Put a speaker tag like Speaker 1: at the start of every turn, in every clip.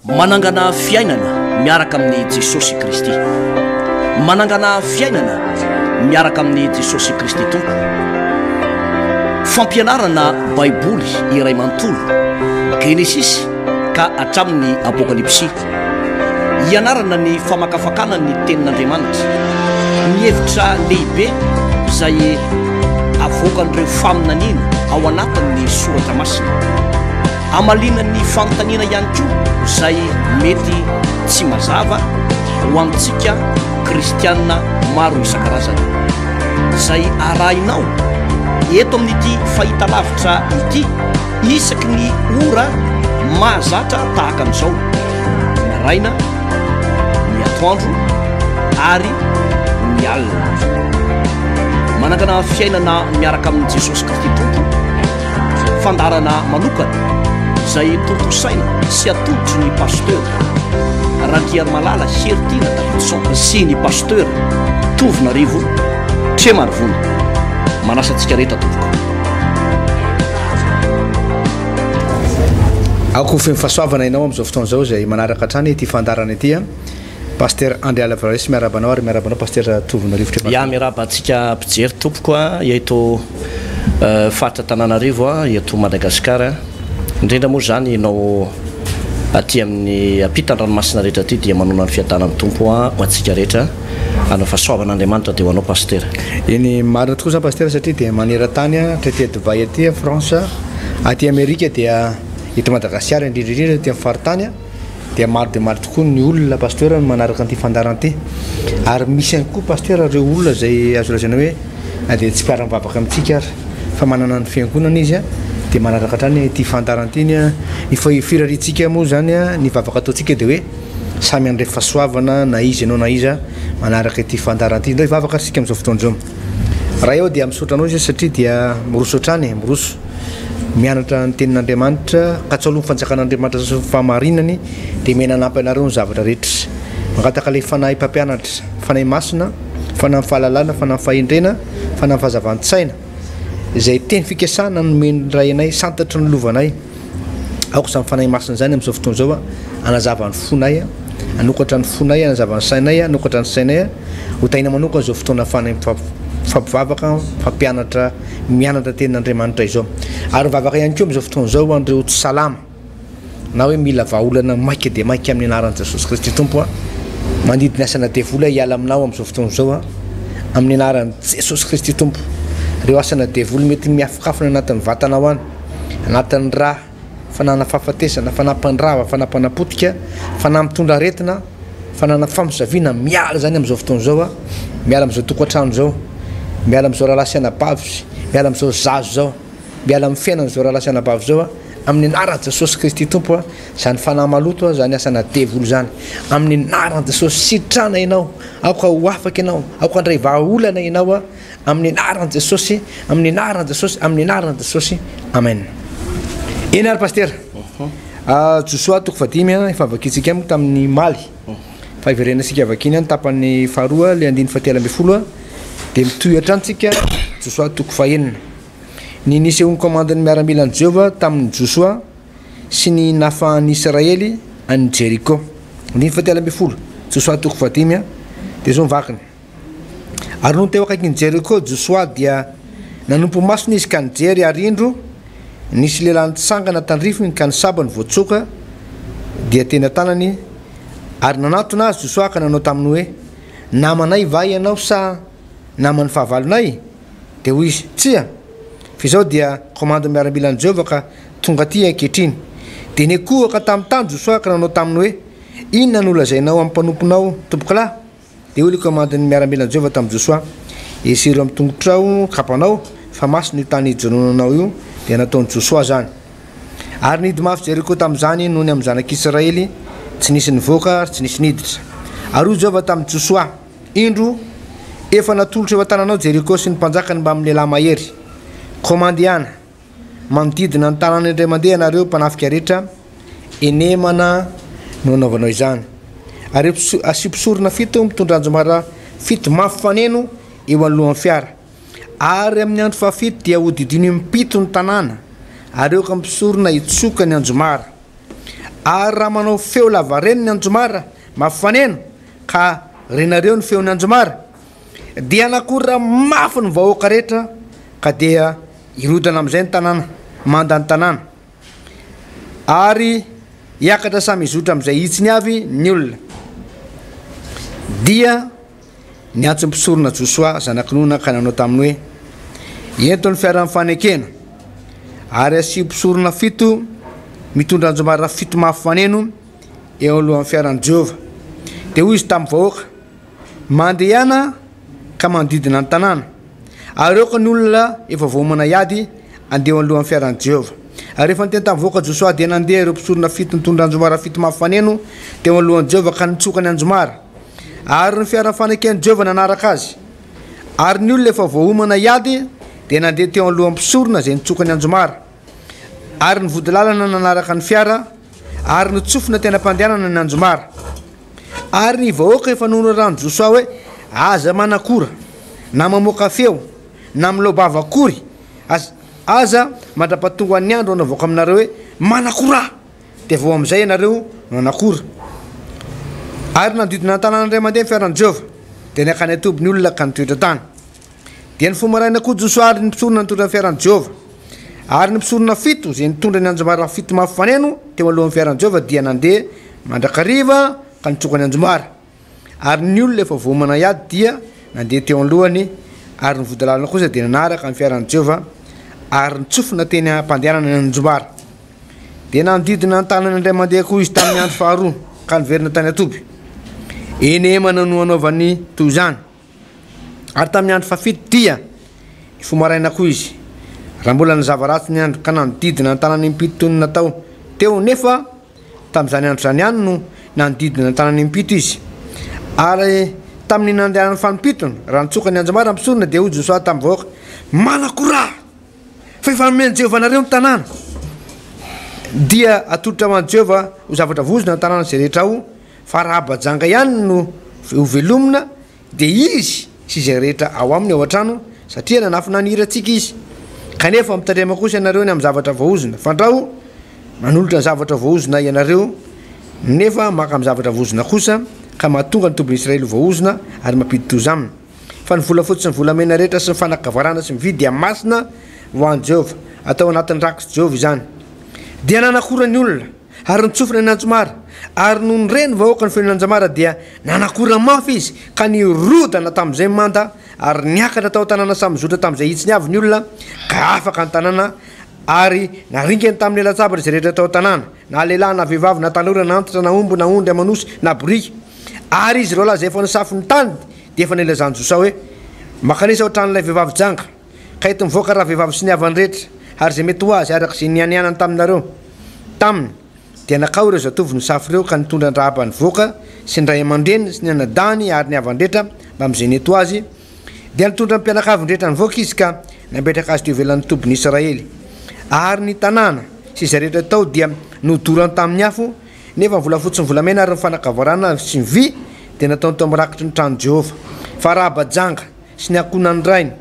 Speaker 1: manangana fiainana miaraka amin'ny Jesosy Kristy. Manangana fiainana miaraka amin'ny Jesosy Kristy tompo. Fampianarana Baiboly iray manontolo Genesis ka hatramin'ny Apokalypsy. Ianarana ny famakafakana ny tenin'Andriamanitra, ny hevitra lehibe izay avoakan'ireo faminaniana ao anatin'ny soratra masina. Amalina ny fanontaniana ihany koa izay mety tsy mazava ho amintsika kristianina maro isan-karazany, izay arahinao eto amin'ity fahitalavitra ity isaky ny ora mahazatra tahaka an'izao, ny raina, ny atoandro ary ny alina. Manangana fiainana miaraka amin'ny Jesosy Kristy tompo, fandarana manokana izay tontosaina sy atodotry ny pasteur Randriary Malala Heritina Davidson sy ny pasteur Tovinarivo Tremarivony. Manasantsika rehetra tompoko.
Speaker 2: Ako feno fahasoavana ianao amin'izao fotoana izao izay manaraka hatrany ity fandarana ity pasteur André Alavarès miarabanao ary miarabanao pasteur Tovinarivo Tremarivony.
Speaker 1: Ya miarabantsika mpijery tompoko eto faritra Tananarivo eto Madagasikara. Indrindra moa zany ianao aty amin'ny ampitan-dranomasina rehetra aty dia manona ny fiadanany tompo ho antsika rehetra anao fahasoavan'Andriamanitra dia ho anao pasteur.
Speaker 2: Iny marina tokoa zany pasteur satria dia maneran-tany traité de Dubaï aty France aty Amerika dia eto Madagasikara indrindrindrindra aty amin'ny faritany dia maro tokoa ny olona pasteur manaraka an'ity fandarana ity, ary misy ihany koa pasteur ireo olona izay azo lazaina hoe dia tsy mpiara-mivavaka amintsika ary fa manana ny fiangonana izy dia manaraka hatrany ity fandarana ity ny firaritsika moa zany ny vavaka ataontsika dia hoe samy an'ireo fahasoavana na izy ianao na iza manaraka ity fandarana ity ndray vavaka sika amin'izao fotoana izao. Raha eo dia misaotra anao izy satria dia miroso hatrany, miroso mianatra ny tenin'Andriamanitra ka tsy aloha ny fanjakan'Andriamanitra sy fahamarinany dia menanampy anareo ny zavatra rehetra. Mangataka ilay fanahy mpampianatra, fanahy masina, fanahy fahalalana, fanahy fahendrena, fanahy fahazavan-tsaina izay teny fikasana nomeny ray anay santatry ny lovanay. Aoko samy fanahy masina zany amin'izao fotoana izao anazava ny fonay, anokatra ny fonay, anazava ny sainay, anokatra ny sainay ho taina manokana izao fotoana fanahy fampivavaka, fampianatra, mianatra tenin'Andriamanitra izao. Ary vavaka ihany koa amin'izao fotoana izao andreo tsy salama na hoe mila vahaolana maika dia maika amin'ny anaran'i Jesosy Kristy tompo mandidy ny asana devoly hiala aminao amin'izao fotoana izao amin'ny anaran'i Jesosy Kristy tompo. Reo asana devoly mety miafakafana anatin'ny vatanao any, anatin'ny raha, fanana fahafatesana, fanampandrava, fanampanampotika, fanamitondra aretina, fanana famosaviana, miala zany amin'izao fotoana izao, miala amin'izao tokantrano izao, miala amin'izao rahalahy anabavy, miala amin'izao zazo zao, miala amin'ny fiainan'izao rahalahy anabavy zao amin'ny anaran'i Jesosy Kristy tompo zany fanahy maloto zany asana devoly zany amin'ny anaran'i Jesosy. Sitrana ianao, aoka ho afaka ianao, aoka andray vahaolana ianao amin'ny anaran'i Jesosy, amin'ny anaran'i Jesosy, amin'ny anaran'i Jesosy. Amen. Eny ary pasteur Joshua toko fadimy efa vakitsika amiko tamin'ny Maly fa iverenasika vakiny tapany faharoa le 170 dia mitohy hatrantsika Joshua toko fahenina. Ny nisehoany commandeny miaramilan'i Jehova tamin'ny Joshua sy ny nafahan'ny Israely any Jeriko. 170 Joshua toko fadimy dia zao mivakiny. Ary no teo akaikin'ny Jeriko Joshua dia nanompo masony izy ka nijery arindro nisy lehilahy nitsangana tandrifiny ka ny sabany voatsoka dia tena tanany ary nanatona azy Joshua ka nanao taminy hoe namanay va ianao sa naman'ny fahavalonay? Dia hoy izy tsia, fa izao dia commande miaramilan'i Jehova ka tonga aty ankehitriny. Dia nekohaka tamin'ny tany Joshua ka nanao taminy hoe inona no lazainao amin'ny mpanomponao tompokalahy? Dia hoy le commande miaramilan'i Jehova tamin'i Joshua, esiro amin'ny tongotrao kapanao fa masina io tany hijononanao io. Dia nataon'i Joshua zany. Ary nidy mafy Jeriko tamin'izany noho ny amin'ny zanak'Israely tsy nisy nivoaka ary tsy nisy niditra. Ary hoy Jehova tamin'i Joshua, indro efa natolotra eo an-tananao Jeriko sy ny mpanjakany mba amin'ny lehilahy mahery. Komandiana manodidina ny tanàna indray mandeha ianareo mpanafika rehetra, enemana no anaovanao izany. Ary asiposorona fito mitondra anjomara fito mafy faneno eo anolohan'ny fiara. Ary amin'ny andro fahafito dia hodidiny mipito ny tanàna, ary eo ka mipisorona hitsoka ny anjomara. ary raha manao feo lavareny ny anjomara mafifaneno ka renareo ny feony anjomara dia anakory raha mafy ny vahoaka rehetra ka dia irodana amin'izay ny tanàna manda ny tanàna ary hiakatra samy izotra amin'izay hitsiny avy ny olona dia ny antsom-pisorona Josoa zanakinona ka nanao taminy hoe ento ny fiaran'ny fanekena ary asio-pisorona 7 mitondra anjomara 7 mafifaneno eo alohan'ny fiaran'i Jehova dia hoy izy tamin'ny vahoaka mandehana ka mandidina ny tanàna ary eo ka ny olona efa voamana iady andeha alohan'ny fiaran'i Jehova ary rehefa niteny tamin'ny vahoaka Josoa dia nandeha ireo mpisorona 7 mitondra anjomara 7 mafifaneno teo alohan'i Jehova ka nitsoka ny anjomara ary ny fiaran'ny faneken'i Jehova nanaraka azy ary ny olona efa voamana iady dia nandeha teo alohan'ny mpisorona izay nitsoka ny anjomara ary ny vodilalana nanaraka ny fiara ary nitsofina tena mpandehanana ny anjomara ary ny vahoaka efa nono rano Josoa hoe aza manakora na mamoaka feo na milobava akory aza mandrapatonga ny andro anavoaka aminareo hoe manakora dia vao amin'izay ianareo nanakora ary nandidina ny tanàna indray mandeha fiaran'i Jehova dia niakany atoby ny olona ka nitoetra tany dia ny fomaraina koa Josoa ary ny mpisorona nitondra ny fiaran'i Jehova ary ny mpisorona 7 izay nitondra ny anjomara 7 mafifaneno teo alohan'ny fiaran'i Jehova dia nandeha mandrakariva ka nitsoka ny anjomara ary ny olona efa voamana iady dia nandeha teo alohany ary ny vodilalana kosa dia nanaraka ny fiaran'i Jehova ary nitsofina teny mpandehanana ny anjomara dia nandidina ny tanana indray mandeha koa izy tamin'ny andro faharoa ka niverina tany atoby enemana no anaovany toy izany ary tamin'ny andro fafito dia fomaraina koa izy raha mbola nazava ratsy ny andro ka nanodidina ny tanany impito toy ny natao teo nefa tamin'izany andro zany ihany no nanodidina ny tanany impito izy ary tamin'ny nandehanany fanimpitony raha nitsoka ny anjomara mpisorona dia hoy Josoa tamin'ny vahoaka manakora fa efa nomeny Jehova nareo ny tanàna dia atolotra hoan'i Jehova ho zavatra vozona ny tanàna izay rehetra ao fa raha bajanga ihany no ho velomina dia izy sy izay rehetra ao aminy ao an-trano satria nanafina ny hirantsika izy kanefa mitandrema kosa ianareo ny amin'ny zavatra voahozona fandrao manolotra ny zavatra voahozona ianareo nefa maka amin'ny zavatra voahozona kosa ka mahatonga ny tobin'ny Israely voahozona ary mampidi-toza aminy fa ny vola fotsy ny volamena rehetra sy ny fanakavarana sy mividy dia masina ho an'i Jehova atao anatin'ny rakitsy Jehova izany dia nanakora ny olona ary nitsofina ny anjomara ary no nyreny vahoaka ny feon'ny anjomara dia nanakora mafy izy ka nirodana tamin'izay manda ary niakatra tao tanàna samizotra tamin'izay hitsiny avy ny olona ka afaka ny tanàna ary naringany tamin'ny elatsabatra izay rehetra tao tanàna na lehilahy na vehivavy na tanora na antitra na omby na ondry amanosy na borika ary izy ireo lahy zay efa nisafy ny tany dia efa nilazany Josoa hoe makanisa ao tran'ilay vehivavy janga ka eto mivoaka raha vehivavy sy ny havany rehetra ary zay mety ho azy araka izay nianianany taminareo taminy dia nakao ireo zatovy nisafy ireo ka nitondra ndrahapa ny voaka sy ny ray aman-dreny sy ny anadany ary ny havandrehetra mba amin'izay nety ho azy dia nitondra ny mpianakavin-drehetra ny voaka izy ka nametraka azy teo ivelan'ny tobiny Israely ary ny tanàna sy izay rehetra tao dia nodorany tamin'ny afo nefa vola fotsy ny volamena ary ny fanakavarana sy ny vy dia nataony tao amin'ny rakitry ny trano Jehova fa raha bajanga sy ny akonany rainy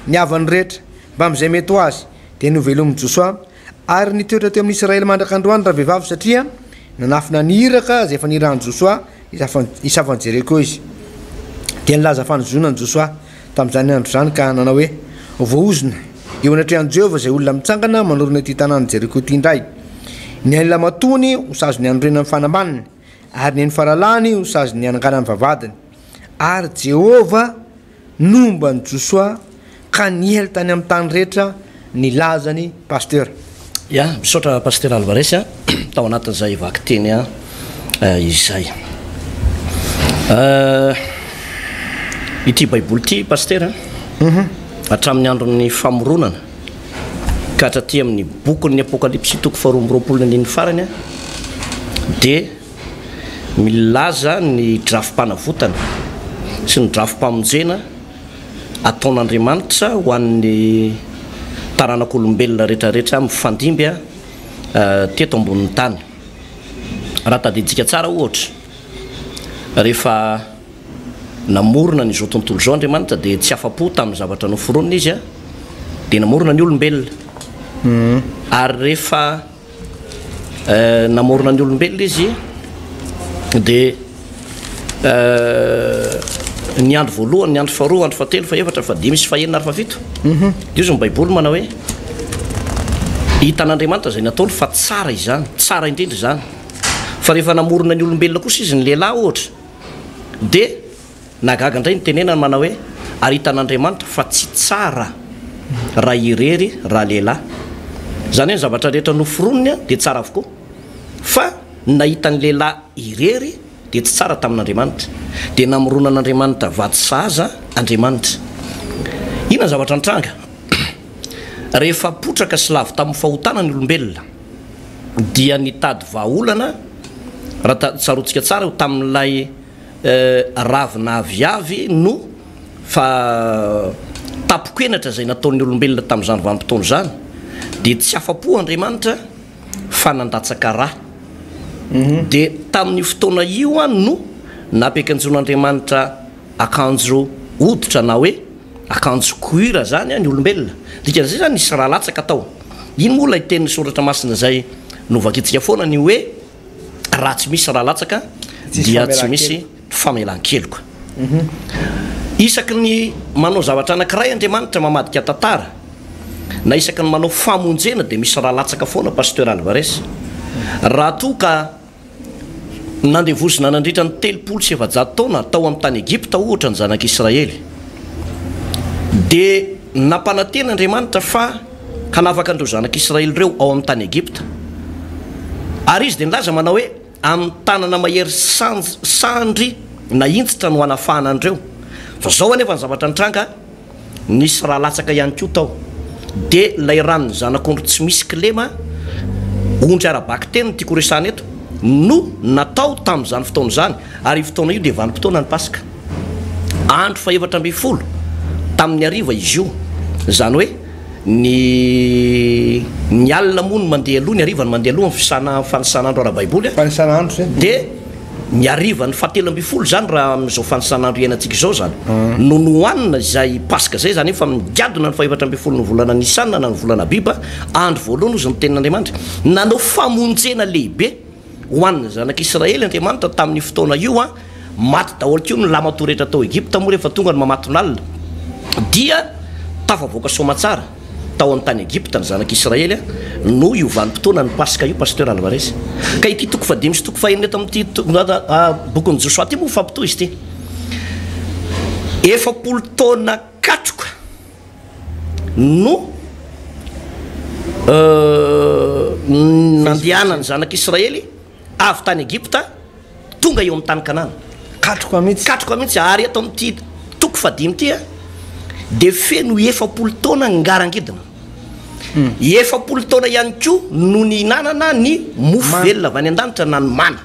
Speaker 2: ny havany rehetra mba amin'izay mety ho azy dia novelomin'i Josoa ary nitoetra teo amin'ny Israely mandrak'androany raha vehivavy satria nanafina nihiraka izay efa nirahan'i Josoa isafan'i Jeriko izy dia nilaza fanozonan'i Josoa tamin'izany andro zany ka nanao hoe voahozona eo anatrehan'i Jehova izay olona mitsangana manorona ity tanàny Jeriko ity indray ny alina matony ho sazo ny anorenany fanambaniny ary ny faralany ho sazo ny ananganany vavadiny ary Jehova nombany Josoa ka niely tany amin'ny tany rehetra nilazany pasteur
Speaker 1: ya misaotra pasteur Alvarez tao anatin'izay vaky teny izay ity baiboly ity pasteur hatramin'ny andron'ny famoronana ka hatraty amin'ny bokon'ny apokalypsy toko 2:20 farany dia milaza ny drafim-panavotana sy ny drafim-pamonjena ataon'Andriamanitra ho an'ny taranak'olombelona rehetrarehetra mifandimby teto ambonin'ny tany raha tadiditsika tsara ohatra rehefa namorona ny izao tontolo izao Andriamanitra dia tsy afa-po tamin'ny zavatra noforonina izy dia namorona ny olombelona ary rehefa namorona ny olombelona izy dia ny andro voalohany ny andro faharoa andro fahatelo faefatra fadimy sy fahenina ary fafito io izy ny baiboly manao hoe hitan'andriamanitra zay nataony fa tsara izany tsara indrindra zany fa rehefa namorona ny olombelona kosa izy ny lehilahy ohatra dia nagaga indray ny tenenany manao hoe ary hitan'andriamanitra fa tsy tsara raha irery raha lehilahy zany hoe ny zavatra rehetra noforonony a dia tsara avokoa fa nahitany lehilahy irery dia tsy tsara tamin'andriamanitra dia namorona an'andriamanitra vatysaza andriamanitra ina ny zavatra nitranga rehefa potraka sy lavo tamin'ny fahotana ny olombelona dia nitady vahaolana raha tsarotsika tsara ho tamin'ilay ravina aviavy no fa tapokenatra zay nataon'ny olombelona tamin'izany vanim-potoana zany dia tsy afa-po andriamanitra fa nandatsaka raha dia tamin'ny fotoana io a no nampiakanjon'andriamanitra akanjo oditra na hoe akanjo cuir zany a ny olombelona dikan'izay zany nisy raha latsaka tao iny moa lay tenin'ny soratra masina zay novakitsika foana ny hoe raha tsy misy raha latsaka dia tsy misy famelan-keloka isaky ny manao zavatra anankiray andriamanitra mamadika tantara na isaky ny manao famonjena dia misy raha latsaka foana pasteur Alvarez raha toa ka nandevozina nandritra ny 300 taona tao amin'ny tany Egypta ohatra ny zanak'Israely dia nampanantena andriamanitra fa hanafaka andreo zanak'Israely ireo ao amin'ny tany Egypta ary izy dia nilaza manao hoe amin'ny tanana mahery sandry na intsitra no hanafahana andreo fa zao anefa ny zavatra nitranga nisy raha latsaka ihany koa tao dia lay ranony zanak'ondro tsy misy kilema ondry arabaka teny tiako resana eto no natao tamin'izany fotoana zany ary fotoana io dia vanim-potoana ny paska andro faefatra amby folo tamin'ny ariva izy io zany hoe ny alina moa no mandeha aloha ny ariva ny mandeha aloha ny fanisan'andro ara-baiboly dia ny ariva ny fahatelo amby folo zany raha am'izao fanisan'andro iainantsika izao zany no nohanina zay paska zay zany efa migadona ny faefatra amby folo ny volana nisanna na ny volana biba andro voalohany ozy ny tenin'andriamanitra nanao famonjena lehibe hoanina zanak'Israely andriamanitra tamin'ny fotoana io a maty daholo keo ny lamatorehetra tao Egypta moa rehefa tonga ny mamaton'alina dia tafavoaka somatsara tao amin'ny tany Egypta ny zanak'Israely no io vanim-potoana ny paska io pasteur Alvarez ka ity toko fadimy sy toko fahenina eto amin'ity bokin'ny Joshua ty moa fampitoy izy ty 70 taona katroka no nandehanany zanak'Israely avy tany Egypta tonga eo amin'ny tany Kanana katroka mihitsy ary eto amin'ity toko fadimy ty dia feno 70 taona ngarangidina 70 taona ihany koa no ny hinanana ny mofo velona avy any an-danitra na ny mana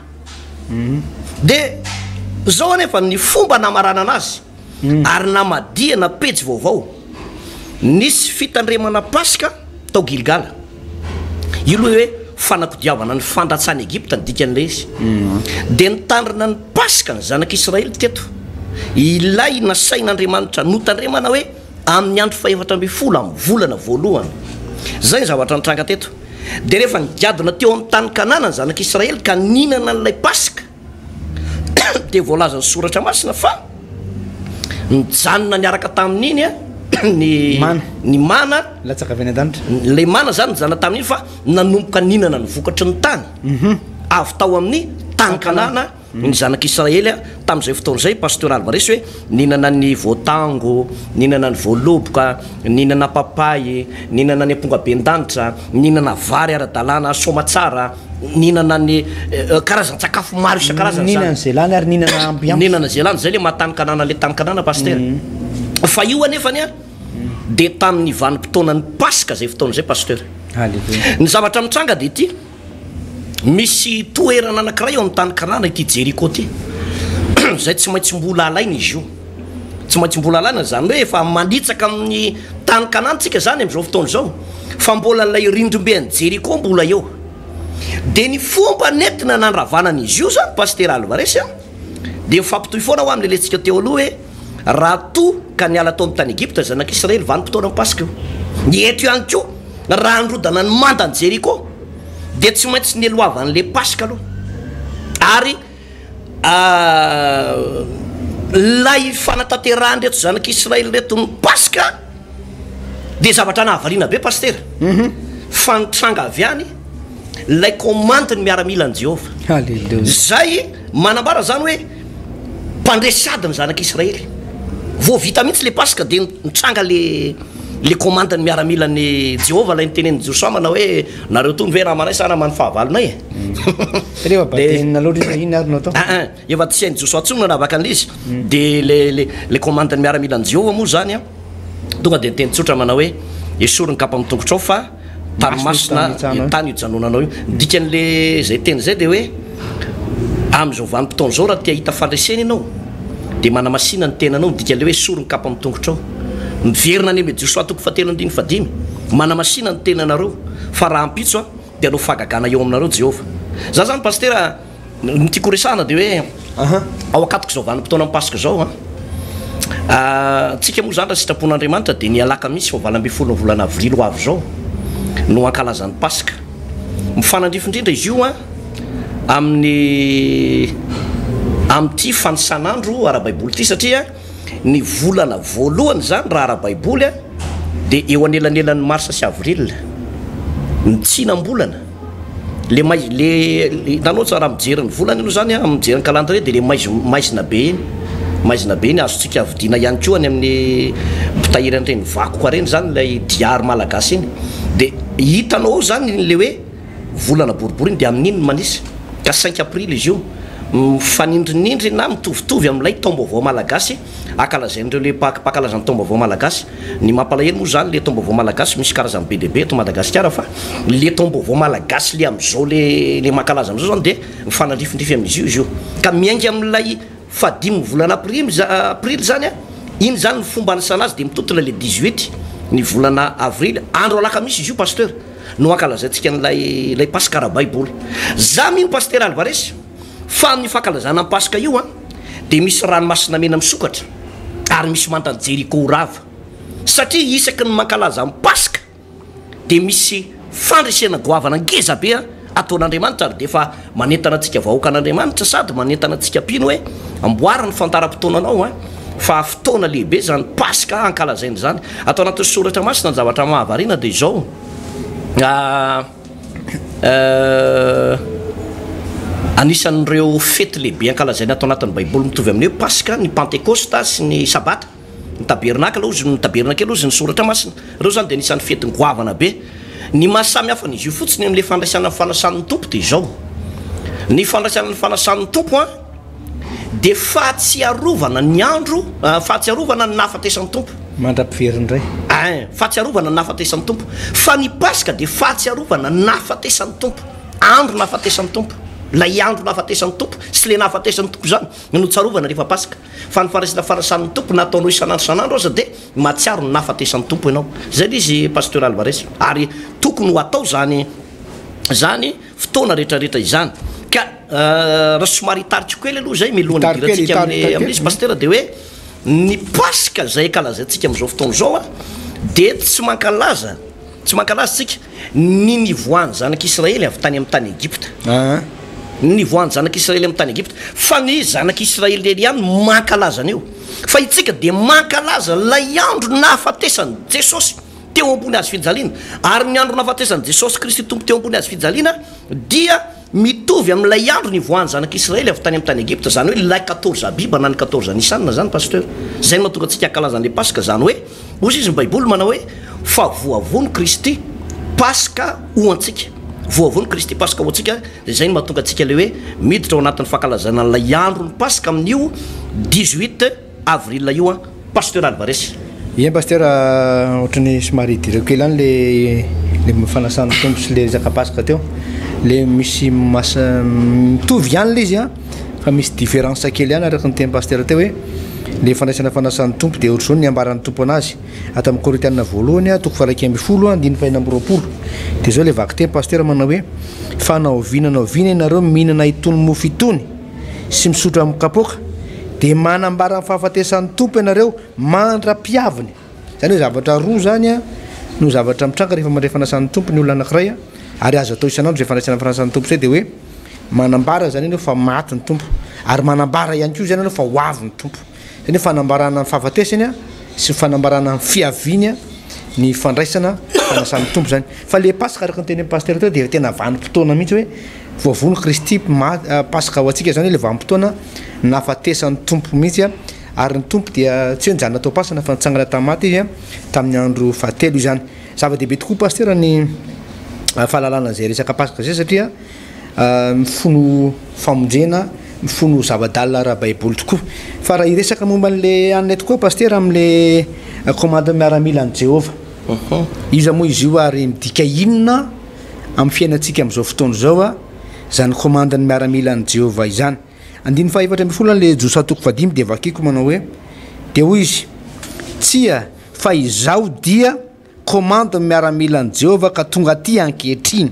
Speaker 1: dia zao anefa ny fomba namarana anazy ary namadia na pejy vaovao nisy fitandremana paska tao Gilgala io loha hoe fanakodiavana ny fandatsany Egypta ny dikan'ilay izy dia nitandrina ny paska ny zanak'Israely teto ilay nasain'andriamanitra notandremana hoe amin'ny andro faefatra amby folo amin'ny volana voalohany zay ny zavatra nitranga teto dia rehefa nigadona teo amin'ny tany Kanana ny zanak'Israely ka ninana n'ilay paska dia voalaza ny soratra masina fa nijanona niaraka tamin'iny ny mana
Speaker 2: latsaka avy any an-danitra
Speaker 1: lay mana zany nijana tamin'iny fa nanomboka ninana ny vokatry ny tany avy tao amin'ny tany Kanana ny zanak'Israely tamin'izay fotoana zay pasteur Alvarez hoe ninana ny voatango ninana ny voaloboka ninana papay ninana ny amponga be an-danitra ninana vary ara-dalàna somatsara ninana ny karazan-tsakafo maro isan-karazany
Speaker 2: ninana zelany ary ninana ambiance
Speaker 1: ninana zelany zay le mahatany Kanana le tany Kanana pasteur fa io anefany dia tamin'ny vanim-potoana ny paska zay fotoana zay pasteur ny zavatra mitranga dia ity misy toerana anankiray eo amin'ny tany Kanana ity Jeriko ty zay tsy maintsy mbola alaina izy io tsy maintsy mbola alaina zany hoe efa manditsaka amin'ny tany Kanana tsika zany amin'izao fotoana zao fa mbola n'ilay rindrom-bean'ny Jeriko mbola eo dia ny fomba nentina nandravanan'izy io zany pasteur Alvarez dia fampitoy foana ho amin'ny lelentsika teo aloha hoe raha toa ka niala tao amin'ny tany Egypta zanak'Israely vanim-potoana ny paska io ny eto ihany koa raha androdana ny mandany Jeriko dia tsy maintsy ny loavan'le paska aloha ary lay fanatanterahany reto zanak'Israely reto ny paska dia zavatra nahavariana be paster fa nitranga avy any lay commande ny miaramilan'i Jehova.
Speaker 2: Halleluja.
Speaker 1: Zay manambara zany hoe mpandresady ny zanak'Israely vao vita mihitsy le paska dia nitranga le commande ny miaramilan'ny Jehova lay nitenen'i Joshua manao hoe nareo tony ve raha manay sana many fahavalonay
Speaker 2: rehefa batenina loatra ina ary natao
Speaker 1: efa tsy hain'i Joshua tsony nanavaka an'izy dia le commande ny miaramilan'i Jehova moa zany a tonga dia teny tsotra manao hoe esoriny kapa amin'ny tongotrao fa tanomasina tany ijanonanao io dikan'le zay teny zay dia hoe am'izao vanim-potoana zao raha tia hita fandresena ianao dia manamasina ny tenanao dikan'le hoe esoriny kapa amin'ny tongotrao miverina any ame Joshua toko fatelo andiny fadimy manamasina ny tenanareo fa raha ampitso a dia anao fagagana eo aminareo Jehova. Za zany pastera nitiako resahana dia hoe ao akatoko zao vanim-potoana mipasika zao tsika moa zany raha sitrapon'Andriamanitra dia nialaka misy fa valo ambin'ny folo ny volana avrily ho avy zao no ankalazan'ny paska mifanandrify indrindra izy io amin'ty fanisan'andro ara-baiboly ty satria ny volana voalohany zany raha ara-baiboly dia eo anelanelan'ny marsa sy avril ny tsinam-bolana le nanao tsara mijery ny volana aloha zany mijery ny calendrier dia le maizina be iny azotsika vidina ihany koa any amin'ny mpitahiran'ireny vakoka reny zany lay diary malagasy iny dia hitanao zany le hoe volana boribory iny dia amin'iny manisy ka 5 april izy io mifanindrinindry na mitovitovy amin'ilay taom-baovao malagasy akalazain'ireo le mpakalazan'ny taom-baovao malagasy ny mampalahelo moa zany le taom-baovao malagasy misy karazany be deaibe eto Madagasikara fa le taom-baovao malagasy le am'izao le mankalaza am'izao zany dia mifanandrifindrify amin'izy io ka miaingy amin'ilay fadimy volana aprily zany iny zany ny fomba anisana azy dia mitotona le 18 ny volana avrily andro alakamisy izy io pasteur no ankalazaintsika n'lay paska ara-baiboly. Za mino paster Alvarez fa amin'ny fankalazana amin'ny paska io dia misy ranomasina mena misokatra ary misy mantany Jeriko ho rava satria isaky ny mankalaza amin'ny paska dia misy fandresena goavana ngeza be ataon'Andriamanitra ary dia efa manentana antsika vahoaka an'Andriamanitra sady manentana antsika mpino hoe amboara ny fantaram-potoananao fa fotoana lehibe zany paska ankalazaina zany atao anatin'ny soratra masina ny zavatra mahavariana dia izao anisan'ireo fety lehibe ankalazaina atao anatin'ny baiboly mitovy amin'ny hoe paska ny pentecosta sy ny sabata ny tabernaka aloha ny tabernaka aloha zy ny soratra masina reo zany dia anisan'ny fety ny goavana be ny mahasamy hafa n'izy io fotsiny amin'le fandraisana ny fanasan'ny tompo dia izao ny fandraisana ny fanasan'ny tompo dia fahatsiarovana ny andro fahatsiarovana ny nahafatesan'ny tompo
Speaker 2: mandra-piverindray
Speaker 1: fahatsiarovana ny nahafatesan'ny tompo fa ny paska dia fahatsiarovana ny nahafatesan'ny tompo andro nahafatesan'ny tompo lay andro nahafatesan'ny tompo sy le nahafatesan'ny tompo zany no tsarovana rehefa paska fa ny fandraisana fanasan'ny tompo nataonao isanandro aza dia mahatsiaro ny nahafatesan'ny tompo ianao zay l izy pasteur Alvarez ary tokony ho atao zany fotoana rehetrarehetra izany ka raha somary taritsy koely aloha zay milohany diratsika amin'izy pasteur dia hoe ny paska zay kalazaintsika amin'izao fotoana zao dia tsy mankalaza tsika ny nivoany zanak'Israely avy tany amin'ny tany Egypta nivoany zanak'Israely amin'ny tany Egypta fa ny zanak'Israely ely ihany mankalaza an'io fa itsika dia mankalaza lay andro nahafatesany Jesosy teo ambony azy fijaliana ary ny andro nahafatesany Jesosy Kristy tompo teo ambony azy fijaliana dia mitovy amin'ilay andro nivoany zanak'Israely avy tany amin'ny tany Egypta zany hoe lay 14 abiba na ny 14 nisanina zany pasteur zay no mahatonga antsika ankalazan'le paska zany hoe ozy izy ny baiboly manao hoe fa voavony Kristy paska ho antsika voavony Kristy paska ho antsika dia zay no mahatonga antsika le hoe miditra ao anatin'ny fankalazana lay andro ny paska amin'io 18 avril io pasteur Alvarez.
Speaker 2: Ien pasteur ohatrany somary direko kely any le mifanasan'ny tompo sy le zaka paska teo le misy mitovy ihany le izy fa misy différence kely ihany araka ny teny pasteur teo hoe le fandraisana fanasan'ny tompo dia ohatr'izao ny ambaran'ny tompo anazy atao amin'ny Korintianina voalohany toko faraky amby folo andiny faina amby roapolo dia zao le vaky teny pasteur manao hoe fa naovinana ianareo mihinana itony mofo itony sy misotro amin'ny kapoaka dia manambara ny fahafatesan'ny tompo ianareo mandra-piaviny zany hoe zavatra roa zany no zavatra mitranga rehefa mandray fanasan'ny tompo ny olona anankiray ary azo atao isan'andro zay fandraisana faransan'ny tompo zay de hoe manambara zany eny fa maty ny tompo ary manambara ihany ko zany anao fa hoavy ny tompo zany hoe fanambarana ny fahafatesany a sy fanambarana ny fiaviny a ny fandraisana fanasan'ny tompo zany fa le pasika araka ny teny pasteur teo de tena vanim-potoana mihitsy hoe voavono Kristy pasika ho antsika zany hoe le vanim-potoana nafatesan'ny tompo mihitsy a ary ny tompo dia tsy hoe njana atao pasana fa nitsangana tamaty izy a tamin'ny andro fahatelo izany zava-dehibe tokoa pasteur ny fahalalana zay resaka pasika zay satria mifono famonjena mifono zava-dalina raha baiboly tokoa fa raha iresaka momba an'le anay tokoa pasteur amin'le commande miaramila any Jehova izy moa izy io ary midika inona amin'ny fiainantsika amin'izao fotoana zao a zany commande ny miaramila any Jehova izany andiny fahaefatra ambin'ny folo an'le Josa toko vadimy de vakiko manao hoe de hoy izy tsia fa izao dia commande ny miaramila any Jehova ka tonga aty ankehitriny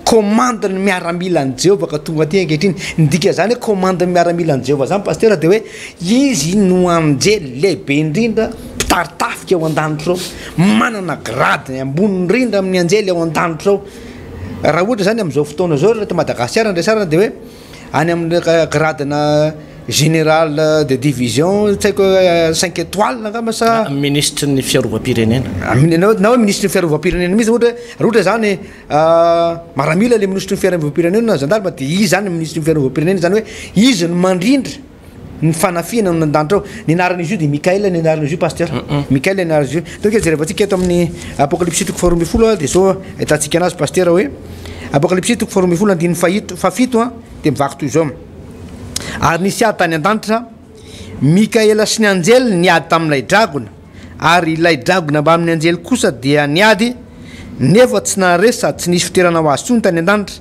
Speaker 2: commande ny miaramila any Jehova ka tonga aty ankehitriny ndika zany hoe commande ny miaramila any Jehova zany pasteur de hoe izy no anjely lehibe indrindra mpitartafika ao an-danitra ao manana grady ambony indrindra amin'ny anjely ao an-danitra ao raha ohatra zany amin'izao fotoana zao rehetra Madagasikara ndresarana de hoe any amin'ny gradena général de division tsy haiko 5 étoiles angamba sa
Speaker 1: ministre ny fiarovam-pirenena
Speaker 2: na hoe ministre ny fiarovam-pirenena mihitsy ohatra zany maramila le ministre ny fiarovam-pirenena zandalma de izy zany ministre ny fiarovam-pirenena zany hoe izy no mandrindra ny fanafiana ny an-danitra ao ny anaran'izy io de Mikaël ny anaran'izy io pasteur Mikaël ny anaran'izy io donc jerevantsika eto amin'ny apocalypse toko faharoa ambin'ny folo de zao ahitantsika anazy pasteur hoe apocalypse toko faharoa ambin'ny folo andiny fafito a de mivaky toy izao ary nisy ady tany an-danitra Mikaël sy ny anjely niady tamin'ilay dragona ary ilay dragona mba amin'ny anjely kosa dia niady nefa tsy naharesy sady tsy nisy fitoerana ho azy tsony tany an-danitra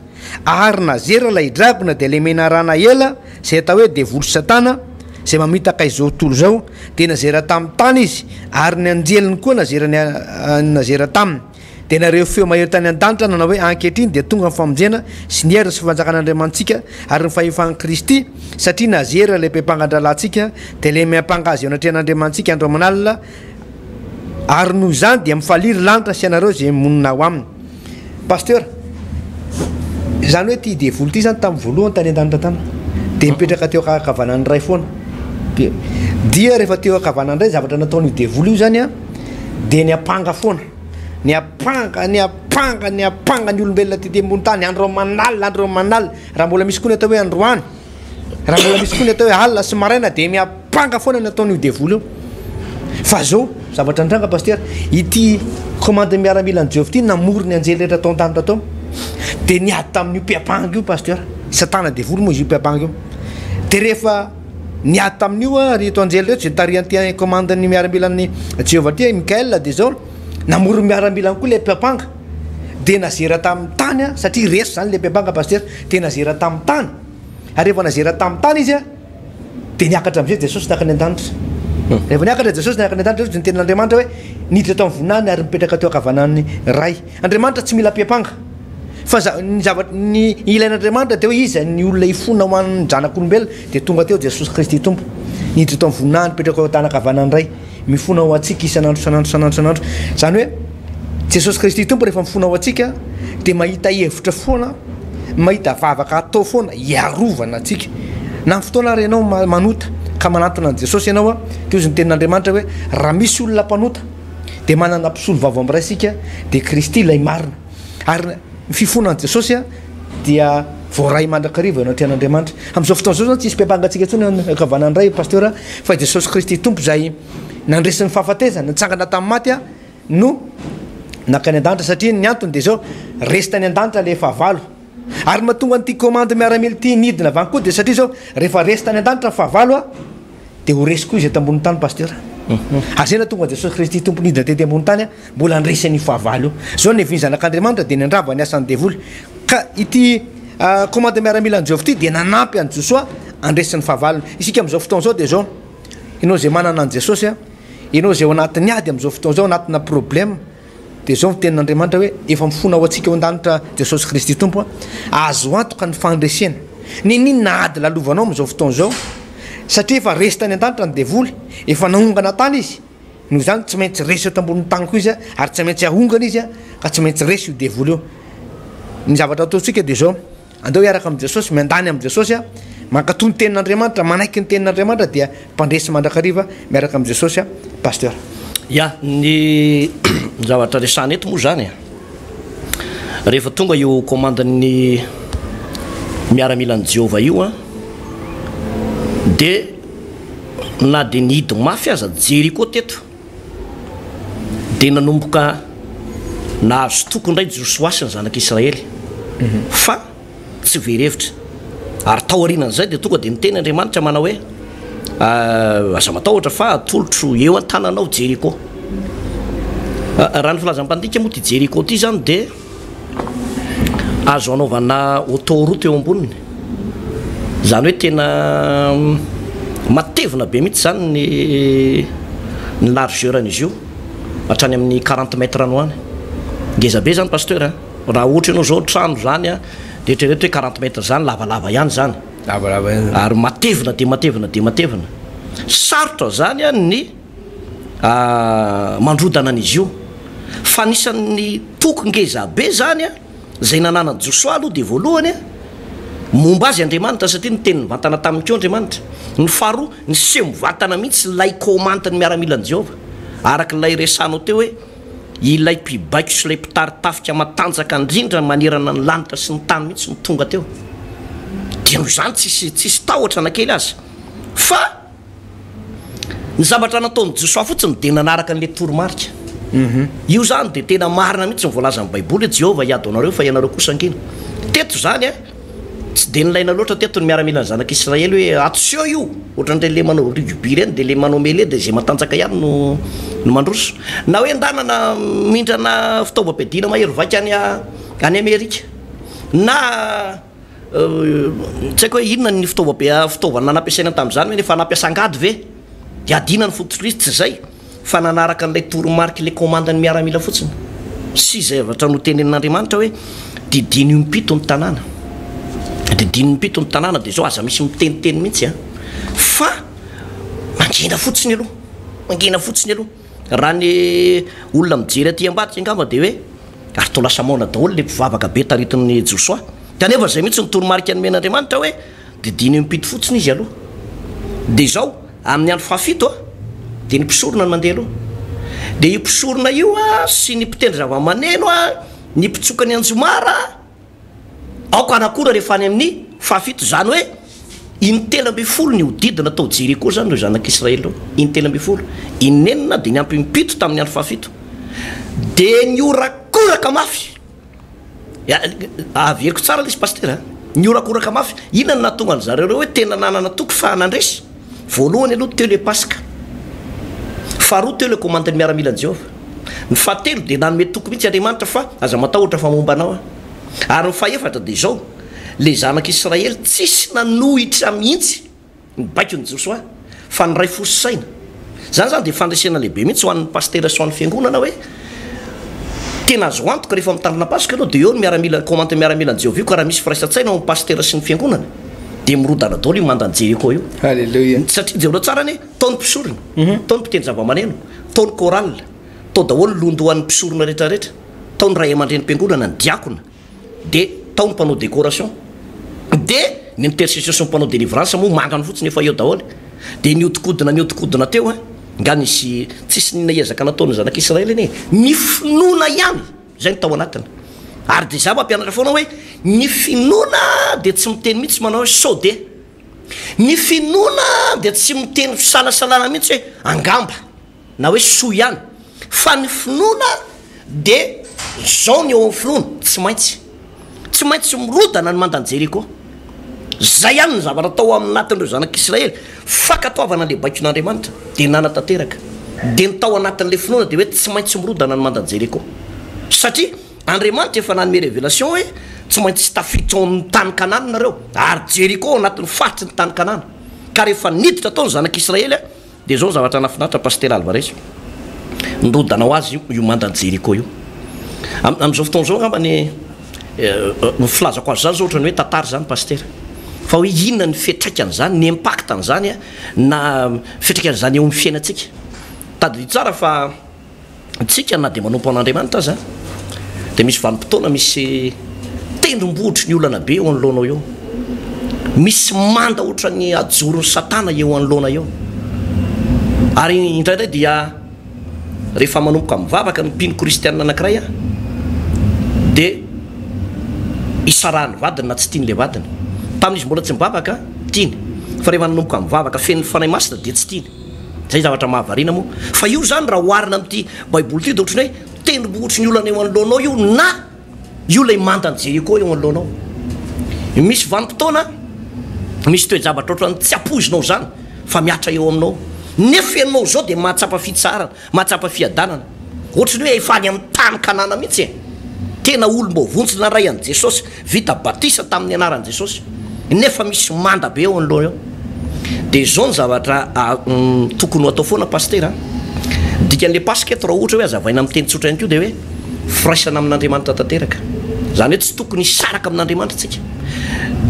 Speaker 2: ary nazera ilay dragona de le mena rana ela zay atao hoe devolo satana zay mamitaka izao tontolo zao de nazera tamin'ny tany izy ary ny anjeliny koa nazera taminy de nareo feo mahery tany an-danitra nanao hoe ankehitriny de tonga ny famonjena sy ny herina sy fanjakan'Andriamantsika ary ny fahefan'i Kristy satria nazera le mpiampangadralantsika de le miampanga azy eo anatrehan'Andriamantsika andro aman'alina ary noho izany dia mifaliry lanitra sy anareo zay monina ao aminy pasteur zany hoe ty devolo ty zany tamin'ny voalohany tany an-danitra tany de mipetraka teo akavanany ray foana dia rehefa teo akavanany ray zavatra nataon'io devolo io zany a de ny apanga foana ny apanga ny olombelona ty ambony tany andro manalina raha mbola misy koa ny atao hoe androany raha mbola misy koa ny atao hoe alina sy maraina de miapanga foana ny ataon'io devolo io fa zao zavatra andranga pasteur ity commande miaramila any Jehova ty namory ny anjely rehetra atao an-danitra atao de niady tamin'io mpiapanga io pasteur satana devolo moa izy io mpiapanga io de rehefa niady tamin'io a ry eto anjely rehetra zay tarian'ty commande ny miaramila any Jehova ty Mikaël de zao namory miaramila koa le mpiapanga de nazera tamin'ny tany a satria reso zany le mpiapanga pasteur de nazera tamin'ny tany ary rehefa nazera tamin'ny tany izy a de niakatra am'izay Jesosy nakany an-danitra rehefa niakatra Jesosy nakany an-danitra ny tenin'Andriamanitra hoe niditra tao amin'ny voninahiny ary mipetraka teo akavanany ray Andriamanitra tsy mila mpiapanga fa ny ilain'Andriamanitra de hoe izy ny olona ifona ho an'ny janak'olombelona de tonga teo Jesosy Kristy tompo niditra tao amin'ny voninahiny mipetraka tao anakavanany ray mifona ho antsika isan'andro zany hoe Jesosy Kristy tompo rehefa mifona ho antsika de mahita hevitra foana mahita vavaka atao foana iarovana atsika na fotoana ary ianao manota ka manatona an Jesosy ianao a de izy ny tenin'Andriamanitra hoe raha misy olona mpanota de manana mpisolo vavo amin'ny raisika de Kristy ilay marina ary fifona an Jesosy a dia voaray mandrakariva eo anatrehan'Andriamanitra amin'izao fotoana zao zany tsisy mpiampangatsika tsony akavanany ray pasteur fa Jesosy Kristy tompo zay nandresin'ny fahafatesana nitsangana tamin'ny maty a no nakany an-danitra satria ny antony de zao resy tany an-danitra le fahavalo ary mahatonga an'ity commande miaramila ty nidina avany koa de satria zao rehefa resy tany an-danitra fahavalo a de ho resy koa izy eto ambony tany pasteur ary zay nahatonga Jesosy Kristy tompo nidina tety ambony tany a mbola andresan'ny fahavalo io zao ny eviny zanak'Andriamanitra de nandrava ny asan'ny devoly ka ity commande miaramila any Jehova ty de nanampy any Josoa andresan'ny fahavalony isika amin'izao fotoana zao de zao ianao zay manana any Jesosy a ianao zay ao anatin'ny ady amin'izao fotoana zao anatina problème de zao nytenin'Andriamanitra hoe efa mifona ho antsika ao an-danitra Jesosy Kristy tompo a azo antoka ny fandresena ninona ady lalovanao amin'izao fotoana zao satria efa resy tany an-danitra ny devoly efa naongana tany izy noho zany tsy maintsy resy eto ambony tany koa izy a ary tsy maintsy ahongana izy a ka tsy maintsy resy io devoly io ny zavatra ataontsika dia zao andeo hiaraka amin'i jesosy miandany amin'i jesosy a mankatony tenin'andriamanitra manaiky ny tenin'andriamanitra dia mpandresy mandrakariva miaraka amin'i jesosy a pasteur
Speaker 1: ya ny zavatra resany eto moa zany rehefa tonga io commandany miaramilan'i Jehova io a dia na dia nihidy mafy aza Jeriko teto dia nanomboka nahazo toko indray Josoasy ny zanak'Israely fa tsy verevitra ary tao arinan'izay dia tonga dia niteny Andriamanitra manao hoe aza matahotra fa atolotro eo an-tananao Jeriko raha ny filazam-pandika moa ty Jeriko ty zany dia azo anaovana autoroute eo amboniny zany hoe tena matevina be mihitsy zany ny largeuran'izy io hatrany amin'ny 40 mètre no any ngeza be zany pasteur raha ohatra ianao zao trano zany a dia eritrereto hoe 40 mètre zany lavalava ihany zany ary matevina dia matevina dia matevina sarotra zany a ny mandrodana an'izy io fa nisan'ny toko ngeza be zany a zay nananany Josoa aloha dia voalohany a momba azy Andriamanitra satria ny teny mivantana tamiko Andriamanitra ny faharoa ny seho mivantana mihitsy lay komantany miaramilan'i Jehova araka lay resanao teo hoe ilay mpibaiko sy lay mpitaritafika matanjaka indrindra manerana ny lanitra sy ny tany mihitsy ny tonga teo dia noho zany tsisy tahotra nakely azy fa ny zavatra nataon'ny Josoa fotsiny dia nanaraka an'ilay toromarika io zany dia tena marina mihitsy ny voalaza amin'ny baiboly hoe Jehova hiady anareo fa ianareo kosa angina teto zany a tsy dia nilaina loatra teto ny miaramila ny zanak'Israely hoe atosio io ohatran'ireny le manao rugby ireny dia le manao mele dia zay matanjaka ihany no mandroso na hoe ndanana mindrana fitaovam-piadiana mahery vaika any Amerika na tsy haiko hoe inona ny fitaovana nanampiasaina tamin'izany hoe efa nampiasangady ve dia adina ny fototrisa tsy zay fa nanaraka an'ilay toromarika ilay commandany miaramila fotsiny sy zay zavatra no tenenin'Andriamanitra hoe didiny mpito ny tanàna didiny mpito ny tanàna dia zao aza misy miteniteny mihitsy a fa mangina fotsiny aloha raha ny olona mijery aty ambadika angamba dia hoe ary to lasa maona daholo le mpivavaka be taritin'ny Josoa kanefa zay mihitsy ny toromarika nomen'Andriamanitra hoe didiny mpito fotsiny izy aloha dia zao amin'ny andro fahafito a dia ny mpisorona no mandeha aloha dia io mpisorona io a sy ny mpitendry zava-maneno a ny mpitsoka ny anjomara aoka anakora rehefa any amin'ny fahafito zany hoe in-telo amby folo ny hodidina tao Jeriko zany no zanak'Israely io in-telo amby folo inenina dia ny ampy mpito tamin'ny andro fahafito dia ny orakoraka mafy averiko tsara le izy pasteur ny orakoraka mafy inona no natonga an'zareo reo hoe tena nanana toko fa nandresy voalohany aloha teo le Pasika faharoa teo le commandany miaramilan'i Jehova ny fahatelo dia nanome toko mihitsy Andriamanitra fa aza matahotra fa momba anao ary ny fahaefatra dia zao le zanak'Israely tsisy nanohitra mihitsy ny baikony Josoa fa ny ray fososaina zany dia fandresena lehibe mihitsy ho an'ny pasteur sy ho an'ny fiangonana hoe tena azo antoka rehefa mitandrina Pasika anao dia eo ny commande miaramilan'i Jehova io ka raha misy firaisatsaina ho pasteur sy ny fiangonana dia mirodana daholo io mandany Jeriko io
Speaker 2: halleluia
Speaker 1: satria jeonao tsara ny taony mpisorona taony mpitendry zava-maneno taony choral tao daholo londo ho an'ny mpisorona rehetrarehetra taony ray aman-dreny mpiangonana ny diakona dia taony mpanao décoration dia ny intercession sy mpanao délivrance moa mangany fotsiny efa eo daholo dia niodikodina teo nga nisy tsisy nina ezaka nataony zanak'Israely eny ny finoana ihany zay ny tao anatiny ary dia za mampianatra foana hoe ny finoana dia tsy miteny mihitsy manao hoe sode ny finoana dia tsy miteny fisalasalana mihitsy hoe angamba na hoe soa ihany fa ny finoana dia zao ny eo amin'ny finoana tsy maintsy mirodana ny mandany Jeriko zay ihany ny zavatra tao aminatin'ireo zanak'Israely fakatoavana le baikon'Andriamanitra dia nanatanteraka dia ny tao anatin'le finoana dia hoe tsy maintsy mirodana ny mandany Jeriko satria Andriamanitra efa nanome révélation hoe tsy maintsy tsy tafiditra amin'ny tany Kanana nareo ary Jeriko ao anatin'ny faritry ny tany Kanana ka rehefa niditra tao ny zanak'Israely a dia zao ny zavatra nafinaritra pasteur Alvarez nirodana ho azy io mandany Jeriko io amin'izao fotoana zao ngamba ny filazako azy zany zao ohatrany hoe tantara zany pasteur fa hoe inona ny fiatraikany zany ny impactany zany a na fiatraikany zany eo amin'ny fiainantsika tady tsara fa tsika na dia manompo an'Andriamanitra aza dia misy vanim-potoana misy tendrombohotry ny olana be eo anoloanao eo misy manda ohatra ny ajorony satana eo anoloana eo ary indraindray dia rehefa manomboka mivavaka ny mpino kristianina anankiray a dia isarahany vadiny na tsy tiany le vadiny tamin'izy mbola tsy mivavaka tiany fa rehefa nanomboka mivavaka fen'ny fanay masina dia tsy tiany zay zavatra mahavariana moa fa io zany raha oharina amin'ity baiboly ty dia ohatrany hoe tendrombohotry ny olana eo anoloanao io na io lay mantany jeriko eo anoloanao misy vanim-potoana misy toe-javatra ohatrany tsy apozinao zany fa miatra eo aminao nefa ianao zao dia mahatsapa fitsarana mahatsapa fiadanana ohatrany hoe efa any amin'ny tany kanana mihitsy e tena olom-bovontsina ray an' jesosy vita batisa tamin'ny anaran'i jesosy nefa misy manda be eo anoloana eo dia zao ny zavatra tokony ho atao foana pastera dikan'le paskety raha ohatra hoe azavaina amin'ny teny tsotra ihany koa dia hoe firaisana amin'andriamanitra tanteraka zany hoe tsy tokony hisaraka amin'andriamanitra tsika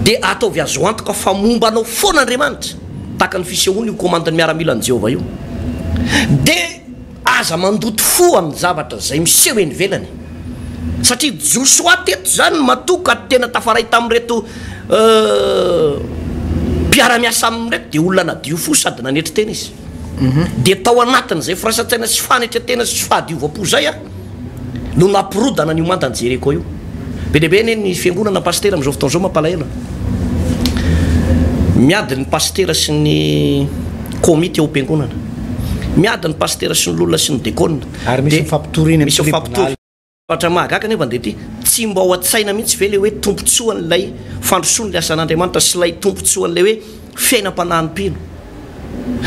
Speaker 1: dia ataovy azo antoka fa momba anao foana andriamanitra tahaka ny fisehoana io komandany miaramila an' Jehovah io dia aza mandoto fo amin'ny zavatra zay miseho eny velany satria Josoa teto zany matoka tena tafaray tamin'reto mpiara-miasa amin'reto dia olona nadio fo sady nanetry tena izy dia tao anatin'izay firaisan-tsaina sy fanetretena sy fahadiovam-po zay a no nampirodana ny omandany jeriko io be deabe ny ny fiangonana pastera amin'izao fotoan'izao mampalahelo miady ny pastera sy ny komity eo am-piangonana miady ny pastera sy ny lolona sy ny dekona
Speaker 2: ary misy mifampitorina
Speaker 1: misy mifampitorina ohatra mahagaga nefa dia ty tsy mba ao an-tsaina mihitsy ve le hoe tompontsoan'ilay fandrosoany le asan'andriamanitra sy lay tompontsoan'lay hoe fiainam-panahympino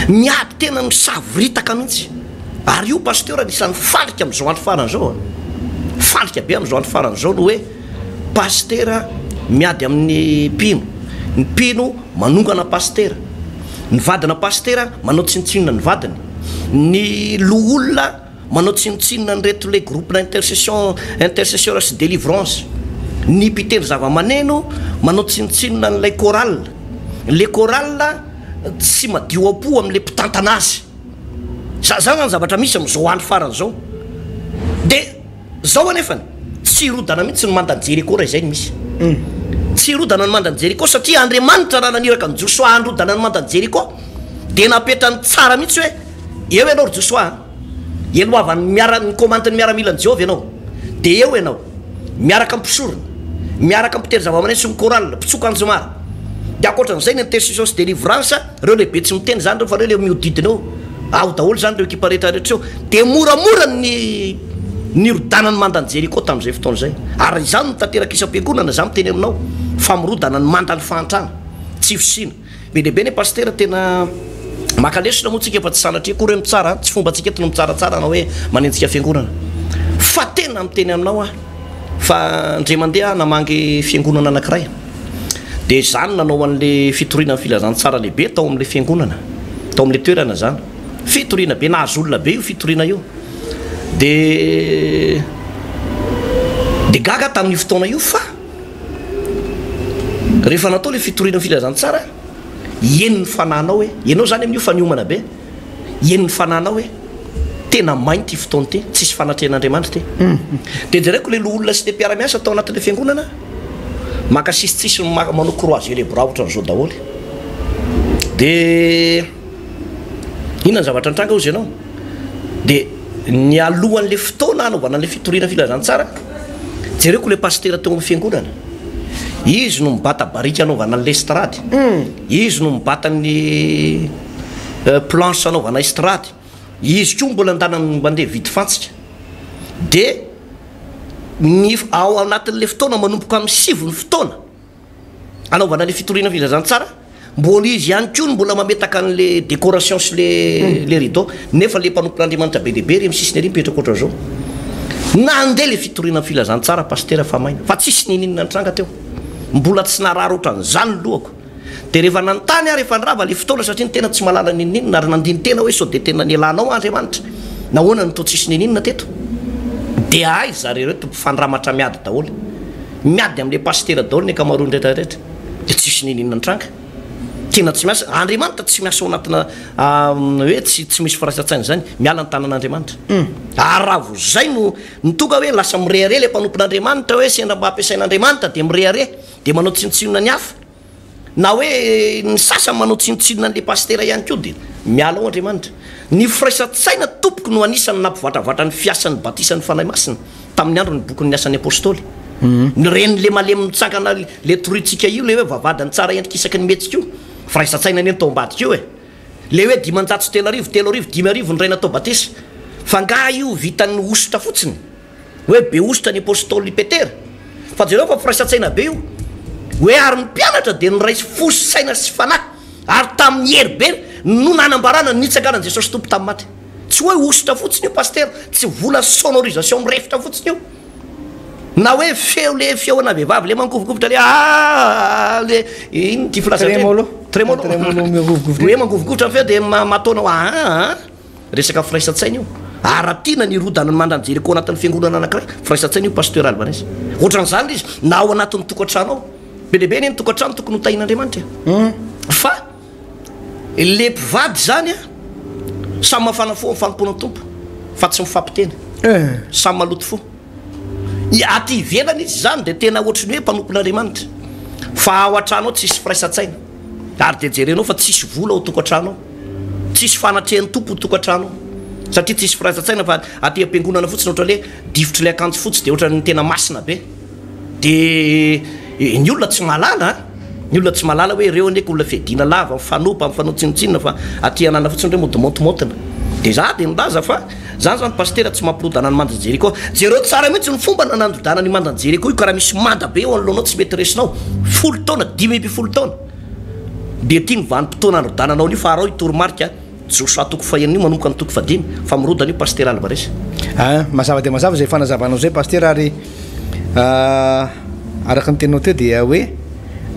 Speaker 1: miady tena misaviritaka mihitsy ary io pastera nisan'ny fandrika amin'izao andro faran'izao fandrika be amin'izao andro faran'izao no hoe pastera miady amin'ny mpino ny mpino manongana pastera ny vadina pastera manao tsinitsinina ny vadiny ny loolona manao tsinitsinina ny reto le groupe na intercession sy délivrance ny mpitendry zava-maneno manao tsinitsinina n'ilay choral le choral tsy madio am-po amin'le mpitantana azy zany zany zavatra misy amin'izao andro faran'izao dia zao anefany tsy rodana mihitsy ny mandany jeriko raha izay ny misy tsy rodana ny mandany jeriko satria andriamanitra raha naniraka ny Josoa androdana ny mandany jeriko dia napetrany tsara mihitsy hoe eo ianao ry Josoa eloavany ny komandany miaramila ny Jehovah ianao dia eo ianao miaraka ampisorona miaraka ampitery zava-maneno sy ny choral mpitsoka anjomara dia akoatran'izay ny intercession sy délivrance reo lehibe tsy miteny zany reo fa reo le miodidina eo ao daholo zany reo ekipa rehetrarehetra eo dia moramora ny rodana ny mandany jeriko tamin'izay fotoana izay ary izany no tanteraka isam-piangonana za miteny aminao fa mirodana ny mandany fahantrana tsy fisina be deabe ny pastera tena makalesona moa tsika fa tsy sanatria koa reo mitsara tsy fomba tsika eto no mitsaratsara na hoe manenjika fiangonana fa tena miteny aminao fa ndre mandeha namangy fiangonana anankiray dia zany nanao an'le fitoriana ny filazantsara lehibe tao amin'le fiangonana tao amin'le toerana zany fitoriana be nahazo olona be io fitoriana io dia gaga tamin'io fotoana io fa rehefa natao le fitoriana ny filazantsara eny ny fananao hoe ianao zany amin'io fa niomana be eny ny fananao hoe tena mainty fotoana ty tsisy fanatrehan'andriamanitra ty dia jereko le loolona sy le mpiara-miasa tao anatin'le fiangonana makasisitsisy manao croiser le bras ohatran'izao daholy dia inona ny zavatra nitranga ozy ianao dia ny alohan'le fotoana anaovana an'le fitoriana filazantsara jereko le pastera teo amin'ny fiangonana izy no mibata barika anaovana an'le estrady izy no mibata ny planche anaovana estrady izy koa mbola andana mandeha vidy fantsika dia ny ao anatin'le fotoana manomboka amin'ny 7 ny fotoana anaovana le fitoriana filazantsara mbola izy ihany koa mbola mametaka an'le décoration sy le rideau nefa le mpanompon'andriamanitra be dehibe re misisiny ary mipetraka ohatran'izao nandeha le fitoriana filazantsara pastera fa maina fa tsisy nininina nitranga teo mbola tsy narary ohatran'izany lohako dia rehefa nanontany a rehefa nirava le fotoana satria ny tena tsy malala nininina ary nandiny tena hoe sao dia tena nielanao andriamanitra nahoana ny to tsisy nininina teto dia ay zareo reto mpifanramatra miady daholy miady amin'le pastera daholo ny akamaroany rehetrarehetra dia tsisy nininina nitranga tena tsy miasa Andriamanitra tsy miasa ao anatina hoe tsy misy firaisan-tsaina zany miala ny tanan'Andriamanitra ary raha vo zay no tonga hoe lasa mirehare le mpanompon'Andriamanitra hoe sendra mba ampiasain'Andriamanitra de mirehare de manao tsinotsinona ny hafa na hoe ny sasany manao tsinotsinona n'le pastera ihany koa de miala ao Andriamanitra ny firaisan-tsaina tompoko no anisany nampivatravatra ny fiasan'ny batisan'ny fanahy masina tamin'ny andro ny bokyny asan'ny apôstôly ny ren'le malemy mitsangana le toritsika io le hoe vavadany tsara endrika isaky ny metsika io firaisan-tsaina ny tao ambadika io le hoe 500 telo arivo 5 arivo ny ray natao batisa fa nga io vitan'ny osotra fotsiny hoe be osotra ny apôstôly Petera fa jereo fa firaisan-tsaina be io hoe ary ny mpianatra de ny raisy fosy saina sy fanahy ary tamin'ny hery be no nanambarana nitsanganan Jesosy tompo tamin'ny maty tsy hoe osotra fotsiny io pastera tsy vola sonorisation mirefitra fotsiny io na hoe feo le feona vehivavy le mangovogovotra le le ino ty filasan-trémolo hoe mangovogovotra feo de mataona resaka firaisan-tsaina io aratina ny rodana ny mandany Jeriko anatin'ny fiangonana anankiray firaisan-tsaina io pasteur Albanese ohatran'izany le izy na ao anatin'ny tokantrano ao be lehibe ny tokantrano tokony ho tahin'Andriamanitra fa le mpivady zany samy mafana fo mifanompoana tompo fa tsy mifampitena samy maloto fo aty ivelany izy zany de tena ohatrany hoe mpanompon'Andriamanitra fa ao an-trano ao tsisy firaisan-tsaina ary de jerenao fa tsisy vola ao tokantrano ao tsisy fanatrehan'ny tompo tokantrano ao satria tsisy firaisan-tsaina fa aty am-piangonana fotsiny ohatra le difotry le akanjo fotsy de ohatrany tena masina be de ny olona tsy malala ny olona tsy malala hoe ireo ndraiky olona fiadina lava fanopa mifanao tsinotsinona fa aty anana fotsiny hoe modomontomotona de za de milaza fa zany zany pastera tsy mampirodana ny mandan'i Jeriko jereo tsara mihitsy ny fomba nanandodana ny mandan'i Jeriko io karaha misy manda be eo anoloanao tsy mety resinao 10 taona 10 taona de tia ny vanim-potoana anodananao io fa arao itoromarika Joshua toko fahenina io manomboka ny toko fadimy fa mirodana io pastera Alvarez
Speaker 2: mazava de mazava zay fanazavanao zay pastera ary araka ny tenao teo dia hoe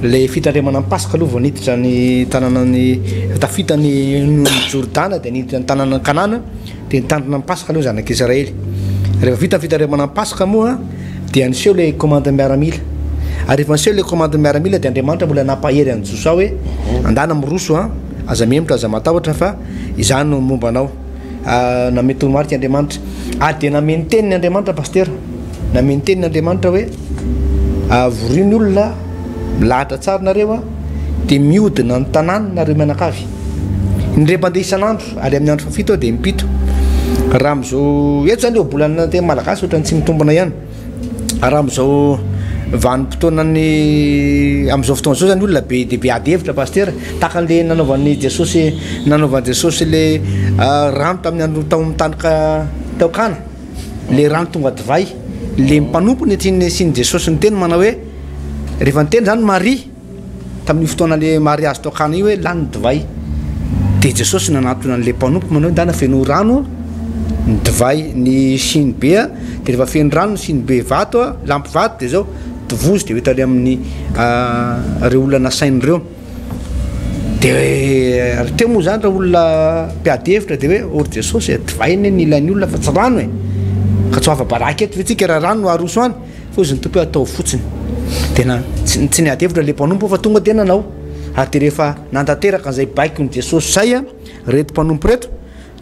Speaker 2: le fitandremana ny pasika aloha vao niditra ny tanàna ny tafitany Jordana de niditra ny tanàna Kanana de nitandrina ny pasika aloha zanak'Israely rehefa vita fitandremana ny pasika moa dia niseho le commande miaramila ary rehefa niseho le commande miaramila de Andriamanitra mbola nampahery an'i Joshua hoe andana miroso aza memitra aza matahotra fa izany no mombanao namety toromarika Andriamanitra ary de nameny teniny Andriamanitra pastera nameny teniny Andriamanitra hoe voriny olona milahatra tsara nareo de miodina ny tanàna nareo mianakavy indrem-pandeha isan'andro ary amin'ny andro fafito de mipito raha am'izao eto zany bolana tena malagasy ohatrany tsy mitombona ihany raha am'izao vanim-potoana ny am'izao fotoana zao zany olona be de be ady hevitra pastera takan'le nanaovan'ny Jesosy le rano tamin'ny andro tao mitandrika taokana le rano tonga divay le mpanompo ny tiany sy ny Jesosy ny teny manao hoe rehefa ny teny zany Maria tamin'ny fotoana le Maria azo taokana io hoe lany divay de Jesosy nanatona an'le mpanompo manao hoe ndana feno rano ny divay ny siny be de rehefa feno rano ny siny be vato lampy vato de zao divozy de ho hitale amin'ny reo olona nasain'ireo de teo moa zany raha olona mpiady hevitra de hoe ory Jesosy divay ny ilain'ny olona fa tsy rano ka tsy afa-baraky eto vetsika raha rano no aroso any fa izy ny tompo hoe atao fotsiny tena tsy niady hevitra le mpanompo fa tonga de nanao ary de rehefa nantanteraka an'izay baiky ny Jesosy zay reto mpanompo reto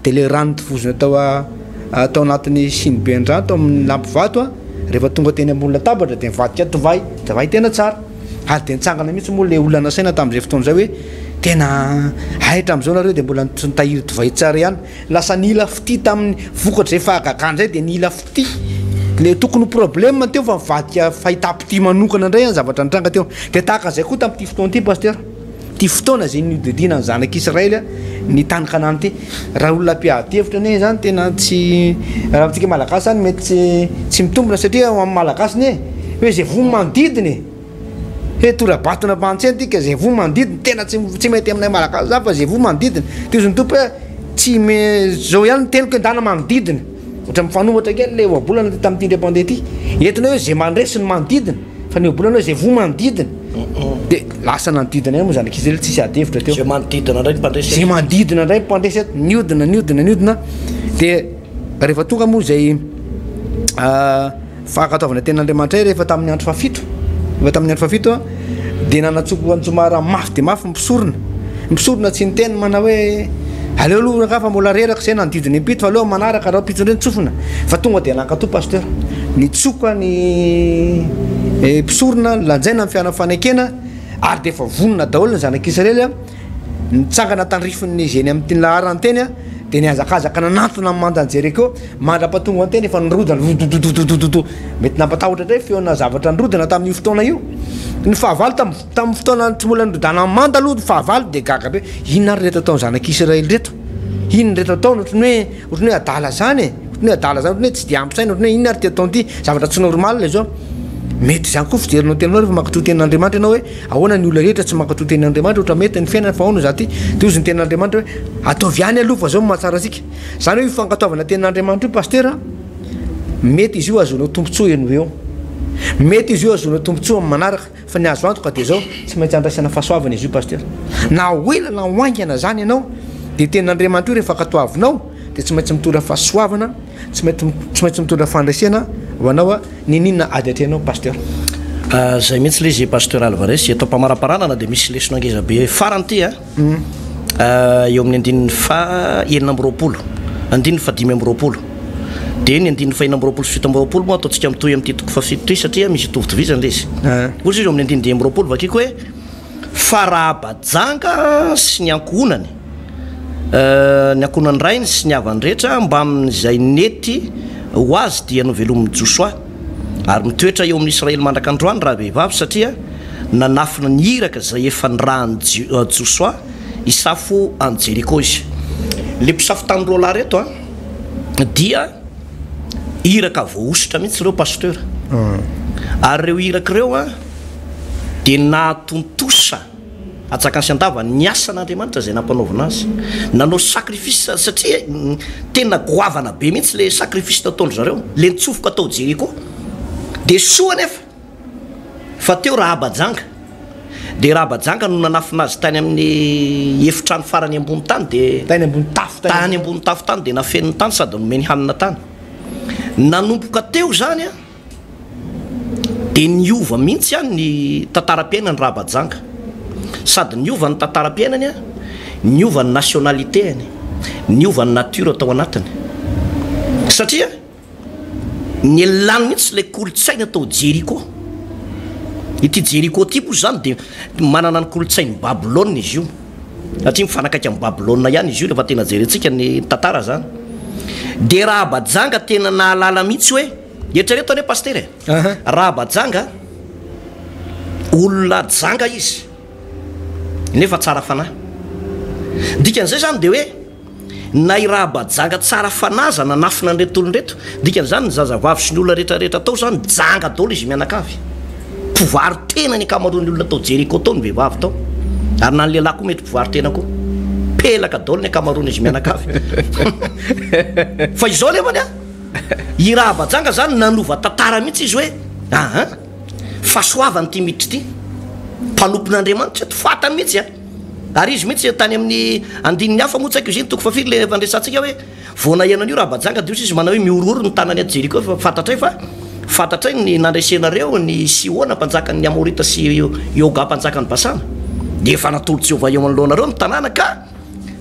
Speaker 2: de le rano tivoziny atao anatin'ny siny be an-drano atao amin'ny lampy vato rehefa tonga teny ambony latabatra de mivadika divay tena tsara ary de nitsangana mihitsy moa le olona nasaina tamin'izay fotoana zay hoe tena ahitra am'izao nareo de mbola nitahiry divay tsara ihany lasa nila fity tamin'ny vokatra zay fahagagana zay de nila fity le tokony problème teo fa mivadika fahitapity manokana indray any zavatra nitranga teo de tahaka zay koa tamin'ity fotoana ity pastera ty fotoana zay nididina ny zanak'Israely ny tany Kanana ty raha olona mpiady hevitra ne zany tena tsy raha amintsika malagasy zany mety tsy mitombona satria amin'ny malagasy ne hoe zay vo manodidiny hoe torabatona mpantsena tika zay vo manodidiny tena tsy mety aminay malagasy za fa zay vo manodidiny de izy ny tompo hoe tsy zao ihany teniko endana manodidiny ohatra mifanomatra kely le oabolana tamin'ity ndrem-pandeha ty entina hoe zay mandresy ny manodidiny fa ny oabolana hoe zay vo manodidiny de lasa nanodidina ihany moa zanak'Israely tsisy ady hevitra teo zay manodidina indray mpandresy zay manodidina indray mpandresy eto niodina de rehefa tonga moa zay fankataovana ten'Andriamanitra rehefa tamin'ny andro fafito de nanatsoko antsomara mafy de mafy mpisorona misorona tsy ny tena mana hoe aleo aloha ka fa mbola reraka zay nanodidiny impito fa aloha manaraka raha pitondreny tsofina fa tonga dia nankato pasteur nitsoka ny mpisorona lanjaina amin'ny fiana fanekena ary dia efa vonona daholo ny zanak'Israely nitsangana tandrifin'ny zeny amin'ny teny laharanteny a dia niazakazaka nanantona amin'ny mandan'ny Jeriko mandra-pahatonga anteny efa nirodana mety nampatahotra indray feona zavatra nirodana tamin'io fotoana io ny fahavalo tamin'ny fotoana tsy mbola nirodana amin'ny manda aloha fahavalo dia gaga be inona ary reto ataony zanak'Israely reto inona reto ataony ohatrany hoe adala zany ohatrany hoe adala zany ohatrany hoe tsy dia ampysaina ohatrany hoe inona ary ty ataony ty zavatra tsy normal le zao mety zany koa fijerinao tenanao rehefa mankatoa tenin'Andriamanitra ianao hoe ahoana ny olona rehetra tsy mankatoa tenin'Andriamanitra ohatra mety ny fiainana fa ahoana za ty de ozy ny tenin'Andriamanitra hoe ataovy any aloha fa zao mahatsara asika zany hoe fankataovana tenin'Andriamanitra io pasteur mety izy io azonao tombontsoa eno eo mety izy io azonao tombontsoa amin'ny manaraka fa ny azo antoka dia zao tsy maintsy andraisana fahasoavana izy io pasteur na oela na hoaingana zany ianao dia tenin'Andriamanitra io rehefa katoavinao dia tsy maintsy mitondra fahasoavana tsy maintsy mitondra fandraisana ho anao ninina ady atreanao pasteur
Speaker 1: zay mihitsy le izy pasteur Alvarez eto mpamaraparagnana dia misy lesona angeza be farany ty eo amin'ny andininy fa enina amby roapolo andininy fa dimy amby roapolo dia ny andininy fa enina amby roapolo sy fito amby roapolo moa ataontsika mitohy amin'ny ty toko fafito ty satria misy itovitovizany le izy ozy izy eo amin'ny andininy dimy amby roapolo vakiko hoe fa raha bajanga sy ny ankohonany ny ankohonany rainy sy ny avany rehetra mba amin'izay nety ho azy dia novelomin'ny Josoa ary mitoetra eo amin'ny Israely mandrak'androany raha vehivavy satria nanafina ny iraka zay efa nirahany Josoa isafo any Jeriko izy le mpisafo tamin'ireo lahy reto dia iraka voaositra mihitsy ireo pasteur ary ireo iraka ireo dia nahatontosa atsakany sy andava ny asan'Andriamanitra zay nampanaovina azy nanao sakrifisy satria tena goavana be mihitsy le sakrifisy nataony zareo le nitsofoka tao Jeriko dia soa nefa fa teo Rahabajanga dia Rahabajanga no nanafina azy tany amin'ny efitrano farany ambony tany dia
Speaker 2: tany ambony tafo
Speaker 1: tany dia nafeniny tany sady nomeny hanina tany nanomboka teo zany dia niova mihitsy ny tantaram-piainany Rahabajanga sady niova ny tantaram-piainany niova ny nationalitény niova ny nature tao anatiny satria ny lany mihitsy le kolotsaina tao Jeriko ity Jeriko ty po zany dia manana ny kolotsainy Babylone izy io satria mifanakaiky amin'ny Babylone ihany izy io rehefa tena jerentsika ny tantara zany dia Rahabajanga tena nahalala mihitsy hoe eritrereto ane pasteur Rahabajanga olona janga izy nefa tsara fanahy dikan'izay zany dia hoe na i Rahabajanga tsara fanaza nanafina ny retolony reto dikan'izany ny zazavavy sy ny olona rehetrarehetra tao zany janga daholo izy mianakavy mpovary tena ny akamaroan'ny olona tao Jeriko tao ny vehivavy tao ary na ny lehilahy koa mety mpovary tena koa pelaka daholo ny akamaroana izy mianakavy fa izao nefany i Rahabajanga zany nanova tantara mihitsy izy hoe fahasoavany ty miditry ty mpanompon'Andriamanitra to fatany mihitsy ary izy mihitsy tany amin'ny andininy hafa moa tsaiko izy iny toko fafily le fandresantsika hoe voana ianan'io Rahabajanga dia izy manao hoe miororo ny tanany aty Jeriko fa fantatray fa fantatray ny nandraisenareo ny Sihona mpanjaka ny Amorita sy Ioga mpanjaka ny Basana dia efa natolotsy ova eo anoloanareo ny tanàna ka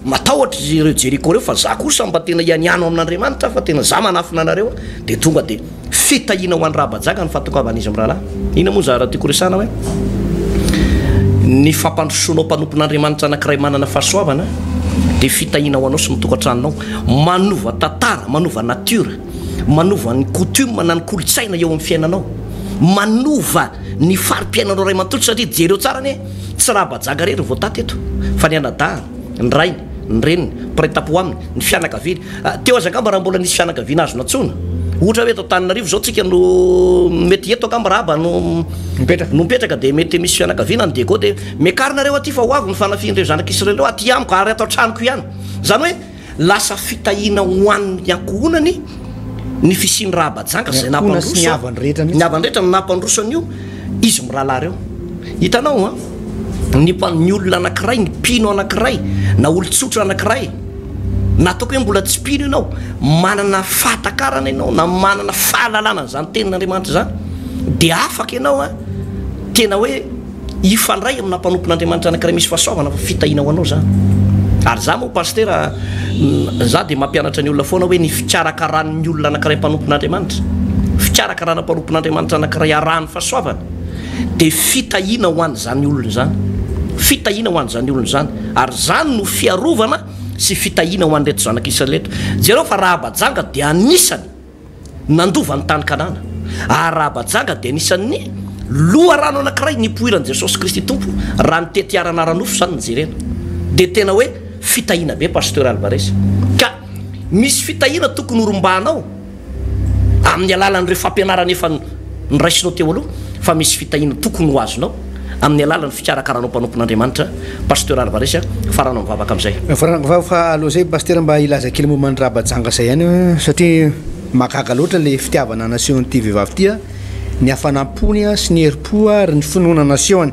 Speaker 1: matahotra ireo Jeriko reo fa za kosa mba tena ianiano amin'Andriamanitra fa tena za manafina anareo dia tonga dia fitahina ho an'ny Rahabajanga ny fatokavan'izy amin'ny rahalahy ina moa zara tiako resana hoe ny fampandrosoanao mpanompon'Andriamanitra anankiray manana fahasoavana dia fitahina ho anao sy mitokantranonao manova tantara manova nature manova ny coutume na ny kolotsaina eo amin'ny fiainanao manova ny farim-piainanao ray manontolo satria jereo tsara ny tsy Rahabajanga rery voatate eto fa ny anadahana ny rainy ny reniny mpiray-tapo aminy ny fianakaviany teo azangamba raha mbola nisy fianakaviana azo natsona ohatra hoe eto Antananarivo zao tsika no mety eto akamba rahaba no mipetraka dia mety misy fianakaviana ny Dego dia miakarinareo aty fa ho avy ny fanafian'ireo zanak'Israely reo aty amiko ary atao tranoko ihany zany hoe lasa fitahina ho an'ny ankohonany ny fisiany Rahabajanga zay nampandroso ny avany rehetra nampandroso an'io izy mirahalahy reo hitanao ny olona anankiray ny pino anankiray na olon-tsotra anankiray nataoko hoe mbola tsy pino ianao manana fahatakarana ianao na manana fahalalana zany tenin'Andriamanitra zany dia afaka ianao tena hoe ifandray amina mpanompon'andriamanitra anankiray misy fahasoavana fa fitahina ho anao zany ary za moa pastera za de mampianatra ny olona foana hoe ny fikarakarany olona anankiray mpanompon'andriamanitra fikarakarana mpanompon'andriamanitra anankiray arahany fahasoavana de fitahina ho any zany olona zany fitahina ho any zany olona zany ary zany no fiarovana sy fitahina ho anyreto zanak'Israelreto jereo fa Rahabajanga de anisany nandova ny tany Kanana ary Rahabajanga de anisany loharano anankiray nipoiran'i Jesosy Kristy tompo raha ny tetiarana ranofo zany nijerena de tena hoe fitahina be pasteur Alvarez ka misy fitahina tokony horombanao amin'ny alalan'ireo fampianarana efa niraisinao teo aloha fa misy fitahina tokony ho azonao amin'ny alalan'ny fikarakaranao mpanompon'andriamanitra pasteur Alvarez faranao mivavaka amin'izay
Speaker 2: fa aloha zay pasteur mba ilaza kely momba ny Rahabajanga zay ihany satria mahagaga loatra le fitiavana nation ty vehivavy ty ny hafanampony sy ny herim-po ary ny finoana nation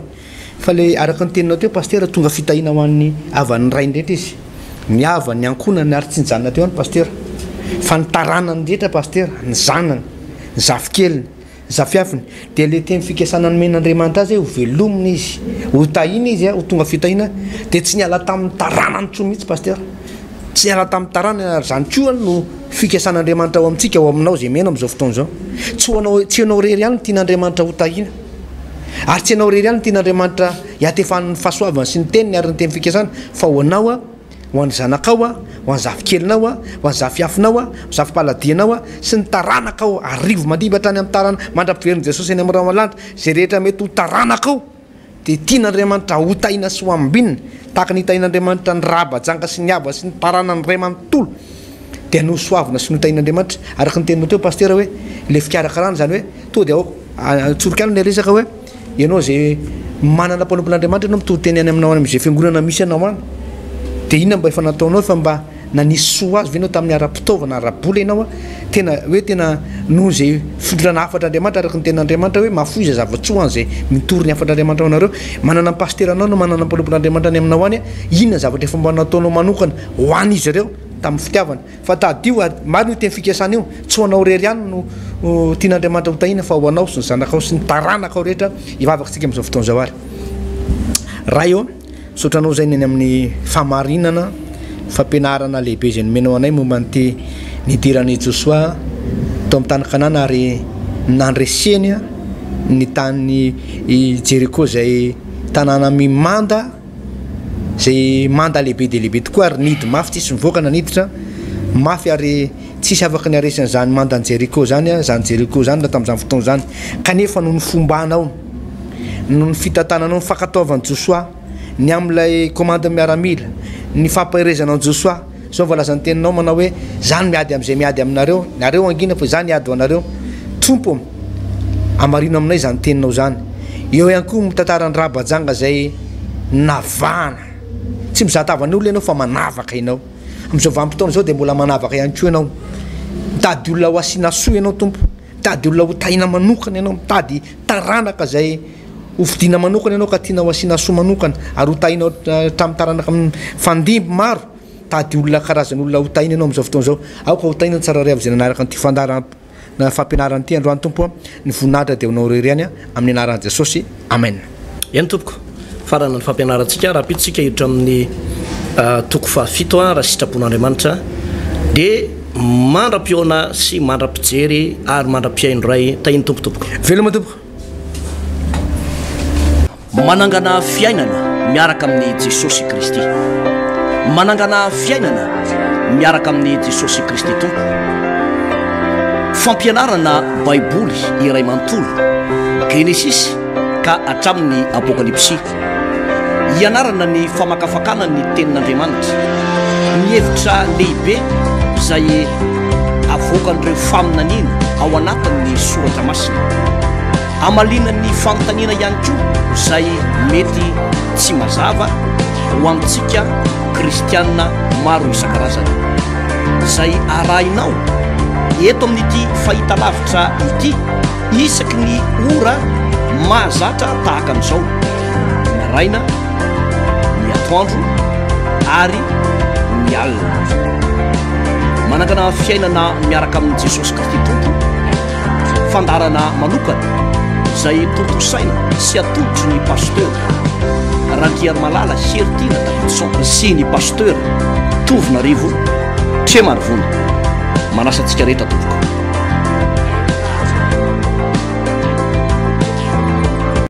Speaker 2: fa le araka ny teninao teo pasteur tonga fitahina ho an'ny avan'ny ray ndretra izy ny avany ankonany ary tsy nijanona teo any pasteur fa ny taranany rehetra pasteur ny zanany ny zafikeliny zafiafiny de le teny fikasana ny men'Andriamanitra azy ho velomina izy ho tahina izy ho tonga fitahina de tsy niala tamin'ny taranany tsoa mihitsy pasteur tsy niala tamin'ny taranany ary zany koa no fikasan'Andriamanitra ao amintsika ao aminao zay mena am'izao fotoana zao tsy anao rery ihany ny tian'Andriamanitra ho tahina ary tsy anao rery ihany ny tian'Andriamanitra hiatefan'ny fahasoavany sy ny teniny ary ny teny fikasana fa ho anao ho an'ny zanakao ho an'ny zafikelinao ho an'ny zafiafinao zafipaladianao sy ny taranakao arivo mandibatra any amin'ny tarana mandrapiveriny Jesosy eny amin'ny ramalanitra zay rehetra mety ho taranakao de tian'Andriamanitra ho tahina sy ho ambinina tahaka ny tahin'Andriamanitra ny Rahabajanga sy ny ava sy ny tarana ny ray manontolo de no soavina sy no tahin'Andriamanitra araka ny teninao teo pasteur hoe le fikarakarana zany hoe to de ao tsorokana ny resaka hoe ianao zay manana mpanompon'Andriamanitra ianao mitody teny any aminao any am'izay fiangonana misy anao any de inona mba efa nataonao fa mba nanisy soa azy venao tamin'ny ara-pitaovana ara-bola ianao tena hoe tena noho zay fidorana afatr'Andriamanitra araka ny ten'Andriamanitra hoe mafoiza zavatsoany zay mitory ny afatr'Andriamanitra ao anareo manana pasteur anao no manana mpanompon'Andriamanitra any aminao any inona zavatra efa mba nataonao manokana ho any izy ireo tamin'ny fitiavana fa tadio maro no teny fikasana io tsy ho anao rery ihany no tian'Andriamanitra ho tahina fa ho anao sy ny zanakao sy ny taranakao rehetra hivavakatsika amin'izao fotoana zao ary raha eo sotranao zay ny amin'ny famarinana fampianarana lehibe zay nomenao anay momba nyty nidiran'i Josoa tao amin'ny tany Kanana ary nandreseny ny tany Jeriko zay tanàna mimanda zay manda lehibe de lehibe tokoa ary nidy mafy tsisy mivoaka naniditra mafy ary tsisy afaka ny aresany zany mandan'ny Jeriko zany zany Jeriko zany na tamin'izany fotoana zany kanefa no ny fombanao no ny fitantananao ny fankataovan'i Josoa ny amin'ilay commande miaramila ny fampahirezanao Josoa zao voalazany teninao manao hoe zany miady am'izay miady aminareo nareo angina fa zany ady ho anareo tompo amarino aminay zany teninao zany eo ihany koa mitantarany Rahabajanga zay navana tsy mizatavany olona ianao fa manavaka ianao am'izao vanim-potoana zao de mbola manavaka ihany koa ianao mitady olona ho asiana soa ianao tompo mitady olona ho tahina manokana ianao mitady taranaka zay ho fidina manokana ianao ka tiana ho asiana soa manokana ary ho tahinao tamin'ny taranaka amin'ny fandimby maro tady olona karazany olona ho tahina ianao am'izao fotoana zao aoka ho tahina tsara ray avy zay nanaraka nyty fandarana fampianarany ty androany tompo ny voninahitra de honao rery any amin'ny anaran'i Jesosy amen
Speaker 1: eny tompoko farana ny fampianarantsika raha pitsika hiditra amin'ny toko fahafito raha sitrapon'Andriamanitra de mandra-pioana sy mandra-pijery ary mandra-piaino ray tahiny tompotompoko
Speaker 2: veloma tompoko
Speaker 1: manangana fiainana miaraka amin'ny Jesosy Kristy manangana fiainana miaraka amin'ny Jesosy Kristy tompo fampianarana baiboly iray manontolo Genesis ka hatramin'ny Apokalypsy ianarana ny famakafakana ny tenin'Andriamanitra ny hevitra lehibe izay avoakan'ireo faminaniana ao anatin'ny soratra masina amalinan'ny fanontaniana ihany koa izay mety tsy mazava ho amintsika kristianina maro isan-karazana izay arahinao eto amin'ity fahita lavitra ity isaky ny ora mahazatra tahaka an'izao ny raina ny atoandro ary ny alina manangana fiainana miaraka amin'ny Jesosy Kristy tompo fandarana manokana zay totosaina sy atodotro ny pasteur rankiary malala heritina davidson sy ny pasteur tovina rivo tre marivony manasantsika rehetra tompoko